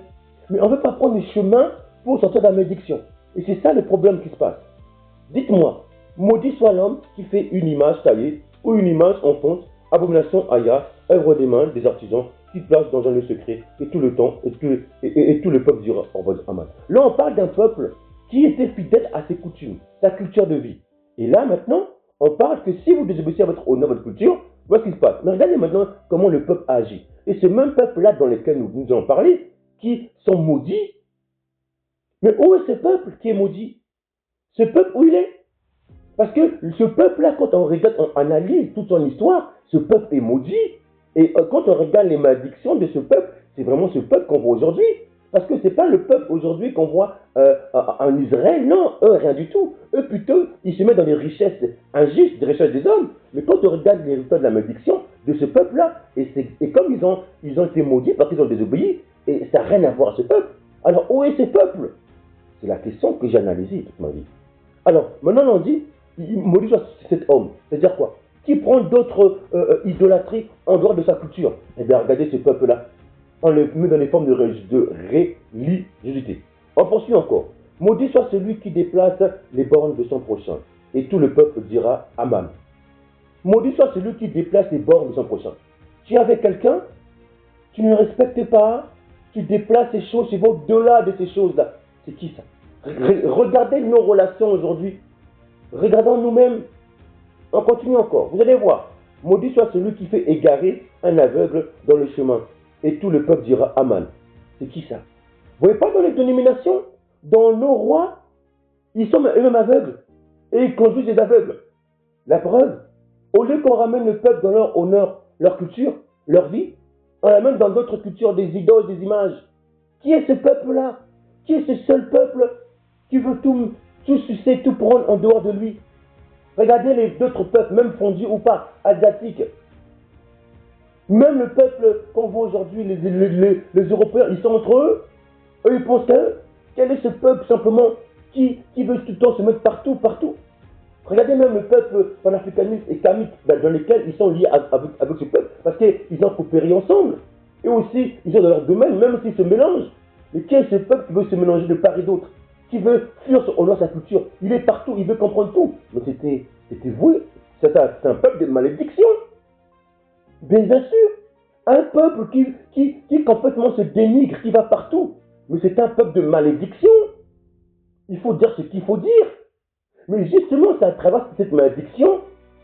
S3: Mais on ne veut pas prendre les chemins pour sortir de la malédiction. Et c'est ça le problème qui se passe. Dites-moi, maudit soit l'homme qui fait une image taillée ou une image en fonte, abomination à Yah, œuvre des mains des artisans, qui place dans un lieu secret, et tout le temps, et tout le peuple dira Amen. Là, on parle d'un peuple qui était fidèle à ses coutumes, sa culture de vie. Et là, maintenant, on parle que si vous désobéissez à votre honneur, votre culture, voilà ce qui se passe. Mais regardez maintenant comment le peuple agit. Et ce même peuple-là dans lequel nous allons parler, qui sont maudits, mais où est ce peuple qui est maudit? Ce peuple, où il est? Parce que ce peuple-là, quand on regarde, on analyse toute son histoire, ce peuple est maudit. Et quand on regarde les malédictions de ce peuple, c'est vraiment ce peuple qu'on voit aujourd'hui. Parce que ce n'est pas le peuple aujourd'hui qu'on voit en Israël, non, eux, rien du tout. Eux, plutôt, ils se mettent dans les richesses injustes, des richesses des hommes. Mais quand on regarde les résultats de la malédiction de ce peuple-là, et comme ils ont été maudits parce qu'ils ont désobéi, et ça n'a rien à voir à ce peuple. Alors, où est ce peuple? C'est la question que j'ai analysée toute ma vie. Alors, maintenant, on dit, maudit soit cet homme. C'est-à-dire quoi? Qui prend d'autres idolâtries en dehors de sa culture? Eh bien, regardez ce peuple-là. On le met dans les formes de religiosité. On poursuit encore. Maudit soit celui qui déplace les bornes de son prochain. Et tout le peuple dira Amen. Maudit soit celui qui déplace les bornes de son prochain. Tu es avec quelqu'un, tu ne respectes pas, tu déplaces ces choses, tu vas au-delà de ces choses-là. C'est qui ça? Regardez nos relations aujourd'hui. Regardons nous-mêmes. On continue encore. Vous allez voir. Maudit soit celui qui fait égarer un aveugle dans le chemin. Et tout le peuple dira Amen. C'est qui ça? Vous voyez pas dans les dénominations, dans nos rois, ils sont eux-mêmes aveugles. Et ils conduisent les aveugles. La preuve, au lieu qu'on ramène le peuple dans leur honneur, leur culture, leur vie, on ramène dans d'autres cultures des idoles, des images. Qui est ce peuple-là? Qui est ce seul peuple qui veut tout sucer, tout prendre en dehors de lui? Regardez les autres peuples, même fondus ou pas, asiatiques. Même le peuple qu'on voit aujourd'hui, les Européens, ils sont entre eux. Eux, ils pensent qu'à eux. Quel est ce peuple simplement qui veut tout le temps se mettre partout? Regardez même le peuple panafricaniste et kamite dans lesquels ils sont liés avec ce peuple parce qu'ils ont coopéré ensemble. Et aussi, ils sont dans leur domaine, même s'ils se mélangent. Mais qui est ce peuple qui veut se mélanger de part et d'autre? Qui veut fuir au nom de sa culture? Il est partout, il veut comprendre tout. Mais c'était voué. C'est un peuple de malédiction. Bien sûr. Un peuple qui complètement se dénigre, qui va partout. Mais c'est un peuple de malédiction. Il faut dire ce qu'il faut dire. Mais justement, c'est à travers cette malédiction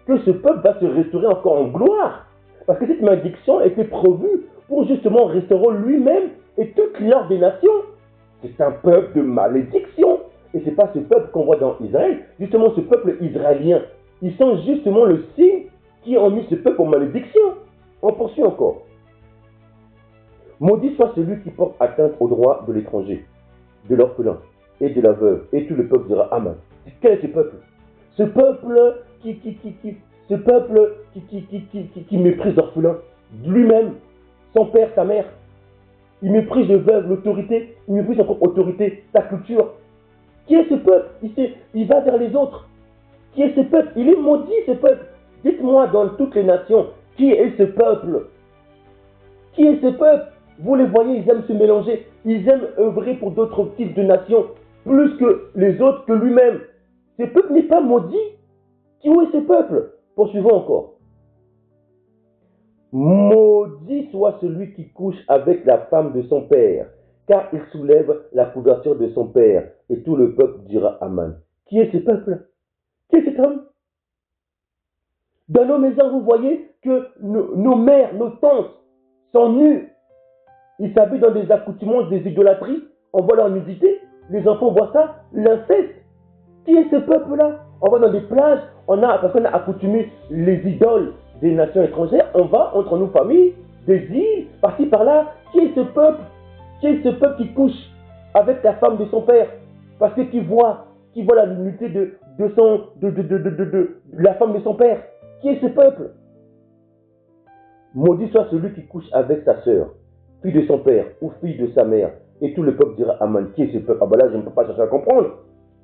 S3: que ce peuple va se restaurer encore en gloire. Parce que cette malédiction était prévue pour justement restaurer lui-même et toutes l'ordre des nations. C'est un peuple de malédiction. Et ce n'est pas ce peuple qu'on voit dans Israël. Justement, ce peuple israélien, ils sont justement le signe qui ont mis ce peuple en malédiction. On poursuit encore. Maudit soit celui qui porte atteinte aux droits de l'étranger, de l'orphelin et de la veuve. Et tout le peuple dira Amen. Quel est ce peuple? Ce peuple qui méprise l'orphelin, lui-même, son père, sa mère. Il méprise le veuve, l'autorité, il méprise sa propre autorité, sa culture. Qui est ce peuple? Il va vers les autres. Qui est ce peuple? Il est maudit, ce peuple. Dites-moi dans toutes les nations, qui est ce peuple? Qui est ce peuple? Vous les voyez, ils aiment se mélanger. Ils aiment œuvrer pour d'autres types de nations, plus que les autres, que lui-même. Ce peuple n'est pas maudit. Qui est ce peuple? Poursuivons encore. Maudit soit celui qui couche avec la femme de son père, car il soulève la couverture de son père, et tout le peuple dira Amen. Qui est ce peuple? Qui est cet homme? Dans nos maisons, vous voyez que nos mères, nos tantes sont nues. Ils s'habillent dans des accoutrements, des idolâtries. On voit leur nudité. Les enfants voient ça, l'inceste. Qui est ce peuple-là? On va dans des plages, parce qu'on a accoutumé les idoles des nations étrangères. On va entre nos familles, des îles, par-ci, par-là. Qui est ce peuple? Qui est ce peuple qui couche avec la femme de son père? Parce qu'il voit la nudité de la femme de son père. Qui est ce peuple? Maudit soit celui qui couche avec sa sœur, fille de son père ou fille de sa mère. Et tout le peuple dira Amen. Qui est ce peuple? Ah ben là, je ne peux pas chercher à comprendre.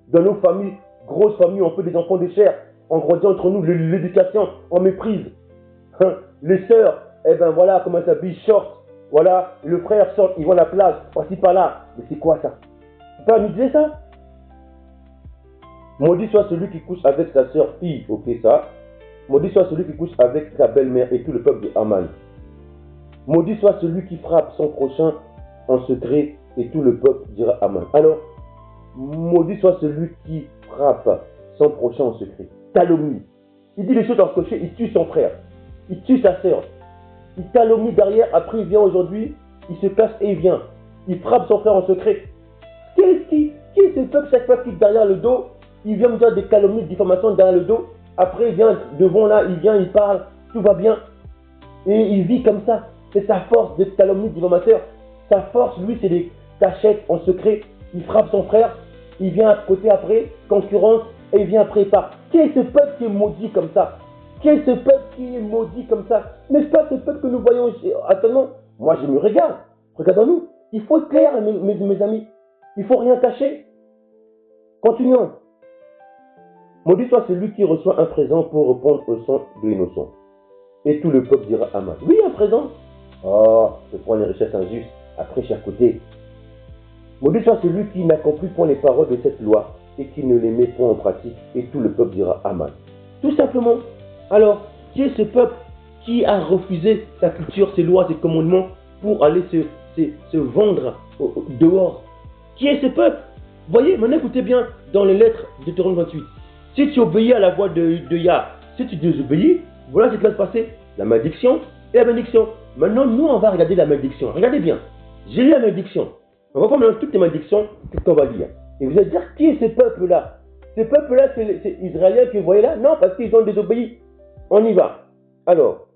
S3: Dans nos familles, grosses familles, on fait des enfants de chair. On grandit entre nous, l'éducation, on méprise. Les sœurs, eh ben voilà comment elles s'habillent, short. Voilà, le frère sort, ils vont à la plage, par-ci par-là. Mais c'est quoi ça? Tu peux nous dire ça? Maudit soit celui qui couche avec sa sœur, fille, ok ça. Maudit soit celui qui couche avec sa belle-mère, et tout le peuple dit Amen. Maudit soit celui qui frappe son prochain en secret, et tout le peuple dira Amen. Alors, maudit soit celui qui frappe son prochain en secret. Calomnie. Il dit les choses en cocher, il tue son frère. Il tue sa sœur. Il calomnie derrière, après il vient aujourd'hui, il se cache et il vient. Il frappe son frère en secret. Qui est ce peuple chaque fois qui derrière le dos, il vient me dire des calomnies, des diffamations derrière le dos. Après il vient devant là, il vient, il parle, tout va bien. Et il vit comme ça. C'est sa force d'être calomnie, diffamateur. Sa force, lui, c'est des cachettes en secret. Il frappe son frère, il vient à côté après, concurrence, et il vient après, il part. Qui est ce peuple qui est maudit comme ça? Qui est ce peuple qui est maudit comme ça? N'est-ce pas ce peuple que nous voyons actuellement? Moi, je me regarde. Regardons-nous. Il faut être clair, mes amis. Il ne faut rien cacher. Continuons. Maudit soit celui qui reçoit un présent pour répondre au sang de l'innocent. Et tout le peuple dira Amen. Oui, un présent. Oh, je prends les richesses injustes. Après, chaque côté. Maudit soit celui qui n'accomplit point les paroles de cette loi et qui ne les met point en pratique. Et tout le peuple dira Amen. Tout simplement. Alors, qui est ce peuple qui a refusé sa culture, ses lois, ses commandements pour aller se vendre dehors? Qui est ce peuple? Voyez, maintenant écoutez bien dans les lettres de Deutéronome 28. Si tu obéis à la voix de Yah, si tu désobéis, voilà ce qui va se passer. La malédiction et la bénédiction. Maintenant, nous, on va regarder la malédiction. Regardez bien. J'ai lu la malédiction. On va voir maintenant toutes les malédictions, tout ce qu'on va lire. Et vous allez dire, qui est ce peuple-là? Ce peuple-là, c'est Israélien que vous voyez là? Non, parce qu'ils ont désobéi. On y va. Alors,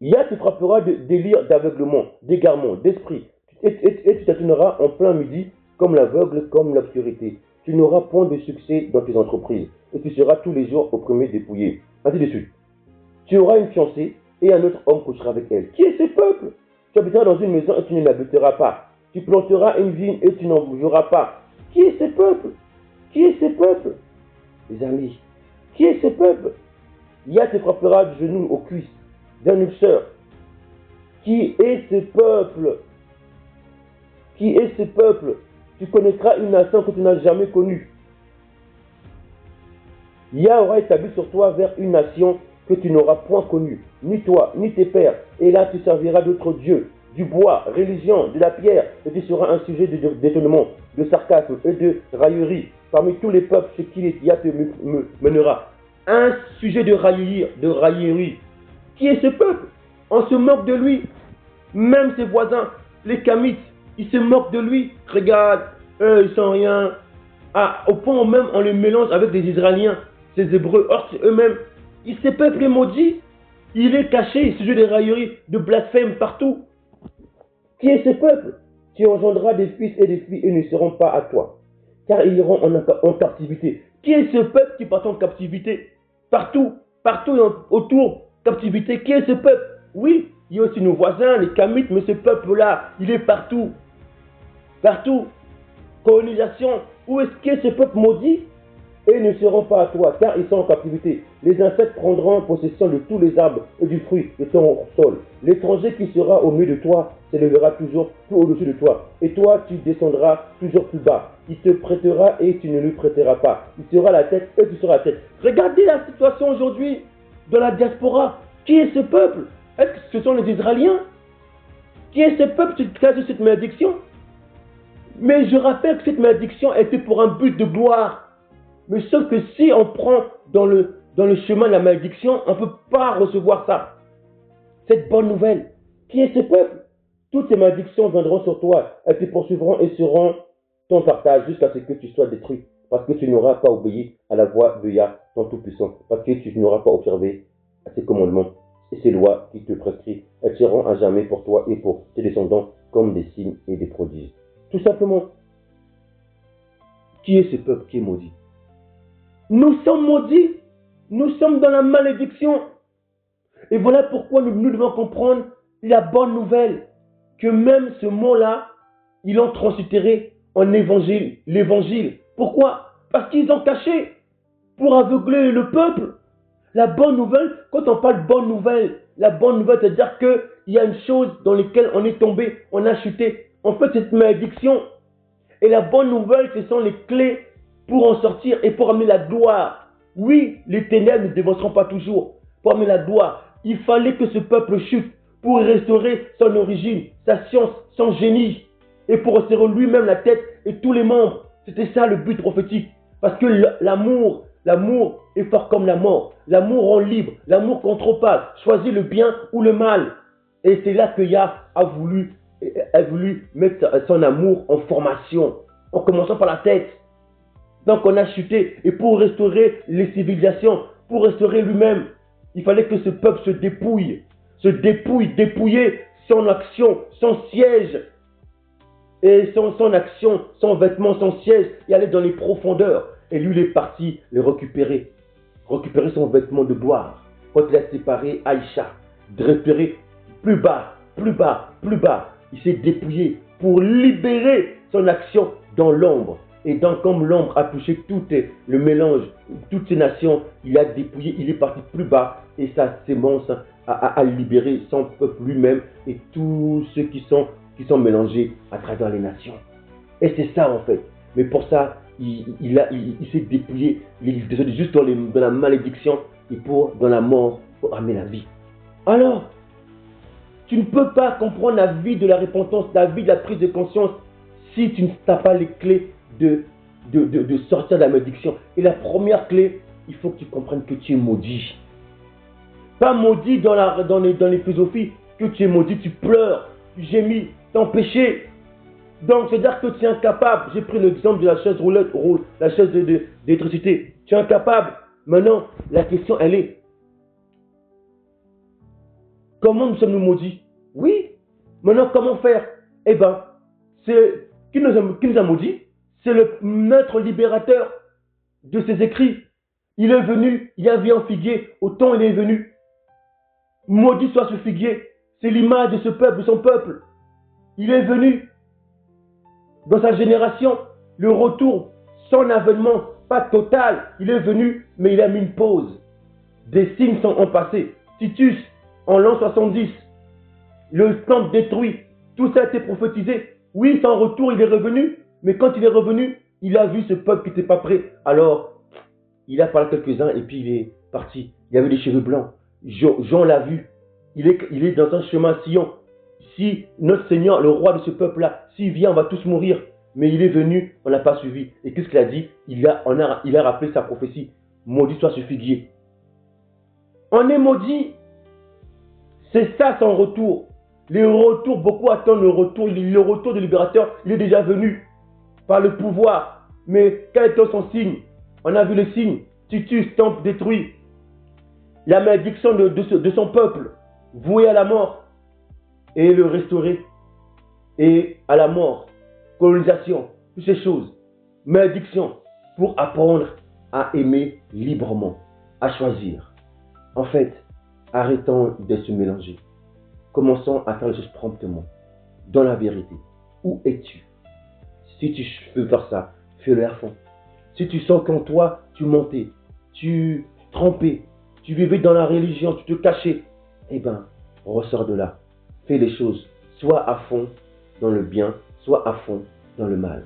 S3: Yah te frappera de délire, d'aveuglement, d'égarement, d'esprit. Et tu t'atteindras en plein midi, comme l'aveugle, comme l'obscurité. Tu n'auras point de succès dans tes entreprises. Et tu seras tous les jours opprimé, dépouillé. Ainsi de suite. Tu auras une fiancée, et un autre homme couchera avec elle. Qui est ce peuple? Tu habiteras dans une maison et tu ne l'habiteras pas. Tu planteras une vigne et tu n'en joueras pas. Qui est ce peuple? Qui est ce peuple? Les amis, qui est ce peuple? Yah te frappera du genou aux cuisses d'un ulcère. Qui est ce peuple? Qui est ce peuple? Tu connaîtras une nation que tu n'as jamais connue. Yah aura établi sur toi vers une nation que tu n'auras point connue, ni toi, ni tes pères. Et là, tu serviras d'autres dieux, du bois, religion, de la pierre, et tu seras un sujet d'étonnement, de sarcasme et de raillerie. Parmi tous les peuples chez qui Yah te mènera. Un sujet de raillerie. Qui est ce peuple? On se moque de lui. Même ses voisins, les Kamites, ils se moquent de lui. Regarde, eux, ils sont rien. Ah, au point où même on les mélange avec des Israéliens, ces Hébreux. Or, eux-mêmes, ce peuple est maudit. Il est caché, sujet de raillerie, de blasphème partout. Qui est ce peuple? Tu engendras des fils et des filles et ne seront pas à toi, car ils iront en captivité. Qui est ce peuple qui part en captivité? Partout autour, captivité. Qui est ce peuple? Oui, il y a aussi nos voisins, les Kamites, mais ce peuple-là, il est partout. Partout. Colonisation. Où est-ce qu'est ce peuple maudit? Et ne seront pas à toi, car ils sont en captivité. Les insectes prendront possession de tous les arbres et du fruit de ton sol. L'étranger qui sera au milieu de toi s'élèvera toujours tout au-dessus de toi. Et toi, tu descendras toujours plus bas. Il te prêtera et tu ne lui prêteras pas. Il sera la tête et tu seras la tête. Regardez la situation aujourd'hui dans la diaspora. Qui est ce peuple? Est-ce que ce sont les Israéliens? Qui est ce peuple qui a cette malédiction? Mais je rappelle que cette malédiction était pour un but de gloire. Mais sauf que si on prend dans le chemin de la malédiction, on ne peut pas recevoir ça. Cette bonne nouvelle. Qui est ce peuple? Toutes ces malédictions viendront sur toi. Elles te poursuivront et seront ton partage jusqu'à ce que tu sois détruit. Parce que tu n'auras pas obéi à la voix de Yah, ton Tout-Puissant. Parce que tu n'auras pas observé à ses commandements et ses lois qui te prescrivent. Elles seront à jamais pour toi et pour tes descendants comme des signes et des prodiges. Tout simplement. Qui est ce peuple qui est maudit? Nous sommes maudits. Nous sommes dans la malédiction. Et voilà pourquoi nous devons comprendre la bonne nouvelle. Que même ce mot-là, ils l'ont translittéré en évangile, l'évangile. Pourquoi? Parce qu'ils ont caché pour aveugler le peuple. La bonne nouvelle, quand on parle de bonne nouvelle, la bonne nouvelle, c'est-à-dire qu'il y a une chose dans laquelle on est tombé, on a chuté. En fait, c'est une malédiction. Et la bonne nouvelle, ce sont les clés pour en sortir et pour amener la gloire. Oui, les ténèbres ne dévanceront pas toujours. Pour amener la gloire, il fallait que ce peuple chute pour restaurer son origine, sa science, son génie. Et pour restaurer lui-même la tête et tous les membres. C'était ça le but prophétique. Parce que l'amour est fort comme la mort. L'amour rend libre, l'amour contrepasse, choisit le bien ou le mal. Et c'est là que Yah a voulu mettre son amour en formation, en commençant par la tête. Donc on a chuté. Et pour restaurer les civilisations, pour restaurer lui-même, il fallait que ce peuple se dépouille, dépouiller son action, son siège. Et son action, son vêtement, son siège, et aller dans les profondeurs. Et lui, il est parti le récupérer son vêtement de gloire. Quand il a séparé Aïcha, de récupérer plus bas. Il s'est dépouillé pour libérer son action dans l'ombre. Et donc, comme l'ombre a touché tout le mélange, toutes ces nations, il a dépouillé, il est parti plus bas. Et sa sémence a libéré son peuple lui-même et tous ceux qui sont mélangés à travers les nations. Et c'est ça en fait. Mais pour ça, il s'est dépouillé, il est juste dans la malédiction et dans la mort pour amener la vie. Alors, tu ne peux pas comprendre la vie de la repentance, la vie de la prise de conscience si tu n'as pas les clés de sortir de la malédiction. Et la première clé, il faut que tu comprennes que tu es maudit. Pas maudit dans les philosophies, que tu es maudit, tu pleures, tu gémis, ton péché. Donc, c'est-à-dire que tu es incapable. J'ai pris l'exemple de la chaise roulette, la chaise d'électricité. Tu es incapable. Maintenant, la question, elle est, comment nous sommes maudits? Oui. Maintenant, comment faire? Eh bien, c'est qui nous a maudits? C'est notre libérateur de ses écrits. Il est venu, il a vu un figuier, au temps il est venu. Maudit soit ce figuier. C'est l'image de ce peuple, de son peuple. Il est venu dans sa génération, le retour, son avènement, pas total. Il est venu, mais il a mis une pause. Des signes sont en passé. Titus, en l'an 70, le temple détruit, tout ça a été prophétisé. Oui, sans retour, il est revenu, mais quand il est revenu, il a vu ce peuple qui n'était pas prêt. Alors, il a parlé à quelques-uns et puis il est parti. Il avait des cheveux blancs. Jean l'a vu. Il est dans un chemin Sion. Si notre Seigneur, le roi de ce peuple-là, s'il vient, on va tous mourir. Mais il est venu, on n'a pas suivi. Et qu'est-ce qu'il a dit? Il a rappelé sa prophétie. Maudit soit ce figuier. On est maudit. C'est ça son retour. Le retour, beaucoup attendent le retour. Le retour du libérateur, il est déjà venu par le pouvoir. Mais quel est son signe? On a vu le signe. Titus, temple détruit. La malédiction de son peuple, voué à la mort, et le restaurer. Et à la mort, colonisation, toutes ces choses. Malédiction pour apprendre à aimer librement, à choisir. En fait, arrêtons de se mélanger. Commençons à faire les choses promptement, dans la vérité. Où es-tu? Si tu veux faire ça, fais-le à fond. Si tu sens qu'en toi, tu mentais, tu trompais, tu vivais dans la religion, tu te cachais, eh bien, ressors de là. Fais les choses, soit à fond dans le bien, soit à fond dans le mal.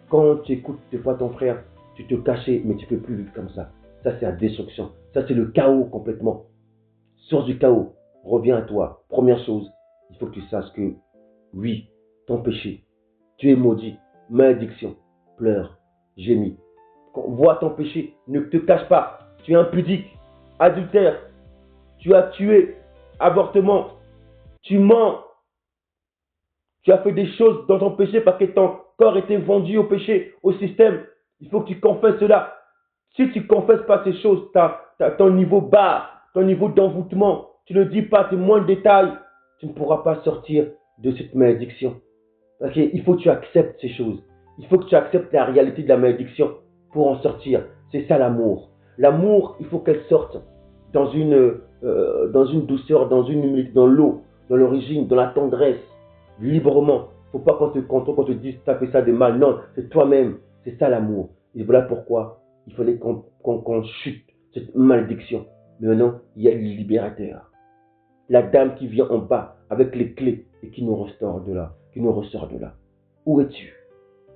S3: Quand tu écoutes des fois ton frère, tu te cachais, mais tu ne peux plus vivre comme ça. Ça, c'est la destruction. Ça, c'est le chaos complètement. Source du chaos, reviens à toi. Première chose, il faut que tu saches que, oui, ton péché, tu es maudit, malédiction, pleure, gémis. Vois ton péché, ne te cache pas. Tu es impudique, adultère, tu as tué, avortement, tu mens. Tu as fait des choses dans ton péché parce que ton corps était vendu au péché, au système. Il faut que tu confesses cela. Si tu ne confesses pas ces choses, ton niveau bas, ton niveau d'envoûtement, tu ne le dis pas, tu es moins de détails, tu ne pourras pas sortir de cette malédiction. Parce qu'il faut que tu acceptes ces choses. Il faut que tu acceptes la réalité de la malédiction pour en sortir. C'est ça l'amour. L'amour, il faut qu'elle sorte dans une douceur, dans une humilité, dans l'eau, dans l'origine, dans la tendresse, librement. Il ne faut pas qu'on te contrôle, qu'on te dise tu as fait ça de mal. Non, c'est toi-même. C'est ça l'amour. Et voilà pourquoi il fallait qu'on chute cette malédiction. Mais maintenant, il y a le libérateur. La dame qui vient en bas avec les clés et qui nous restaure de là, qui nous ressort de là. Où es-tu?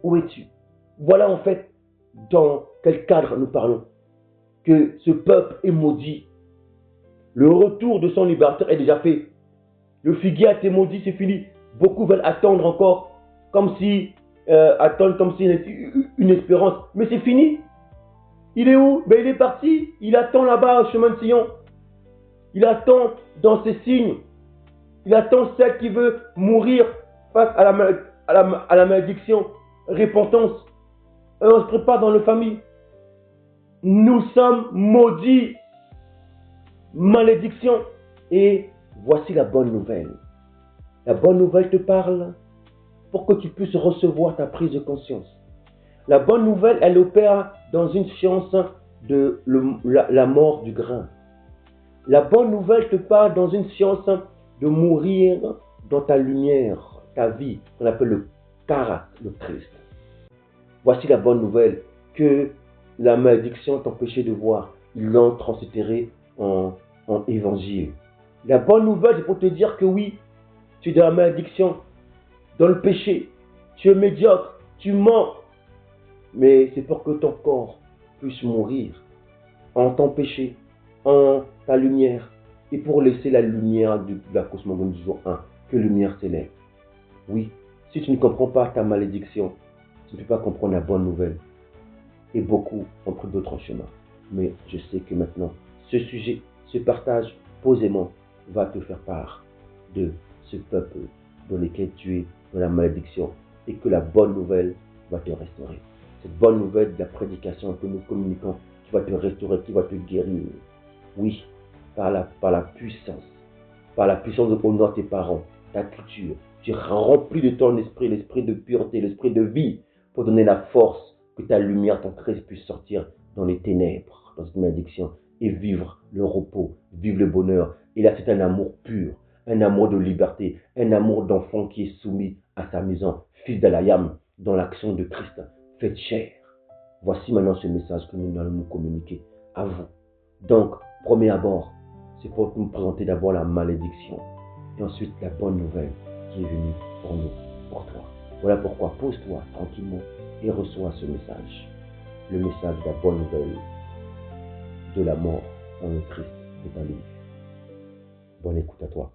S3: Où es-tu? Voilà en fait dans quel cadre nous parlons. Que ce peuple est maudit. Le retour de son libérateur est déjà fait. Le figuier a été maudit, c'est fini. Beaucoup veulent attendre encore, comme si une espérance. Mais c'est fini. Il est où? Ben, il est parti. Il attend là-bas au chemin de Sion. Il attend dans ses signes. Il attend celle qui veut mourir face à la malédiction. Repentance. Et on se prépare dans la famille. Nous sommes maudits. Malédiction. Et voici la bonne nouvelle. La bonne nouvelle te parle pour que tu puisses recevoir ta prise de conscience. La bonne nouvelle, elle opère dans une science de la mort du grain. La bonne nouvelle te parle dans une science de mourir dans ta lumière, ta vie, qu'on appelle le karat, le Christ. Voici la bonne nouvelle, que la malédiction t'empêchait de voir. Ils l'ont transféré en évangile. La bonne nouvelle, c'est pour te dire que oui, tu es dans la malédiction, dans le péché, tu es médiocre, tu mens. Mais c'est pour que ton corps puisse mourir en ton péché, en ta lumière, et pour laisser la lumière de la cosmogonie du jour 1, que la lumière s'élève. Oui, si tu ne comprends pas ta malédiction, tu ne peux pas comprendre la bonne nouvelle. Et beaucoup ont pris d'autres chemins. Mais je sais que maintenant, ce sujet, ce partage posément va te faire part de ce peuple dans lequel tu es dans la malédiction et que la bonne nouvelle va te restaurer. Cette bonne nouvelle de la prédication que nous communiquons qui va te restaurer, qui va te guérir. Oui, par la puissance de honorer tes parents, ta culture. Tu remplis de ton esprit, l'esprit de pureté, l'esprit de vie pour donner la force que ta lumière, ton Christ puisse sortir dans les ténèbres, dans cette malédiction et vivre le repos, vivre le bonheur. Et là, c'est un amour pur, un amour de liberté, un amour d'enfant qui est soumis à sa maison, fils d'Alayam, dans l'action de Christ, faites chair. Voici maintenant ce message que nous allons nous communiquer à vous. Donc, premier abord, c'est pour nous présenter d'abord la malédiction. et ensuite la bonne nouvelle qui est venue pour nous, pour toi. Voilà pourquoi pose-toi tranquillement et reçois ce message. Le message de la bonne nouvelle de la mort en le Christ est en lui. Bonne écoute à toi.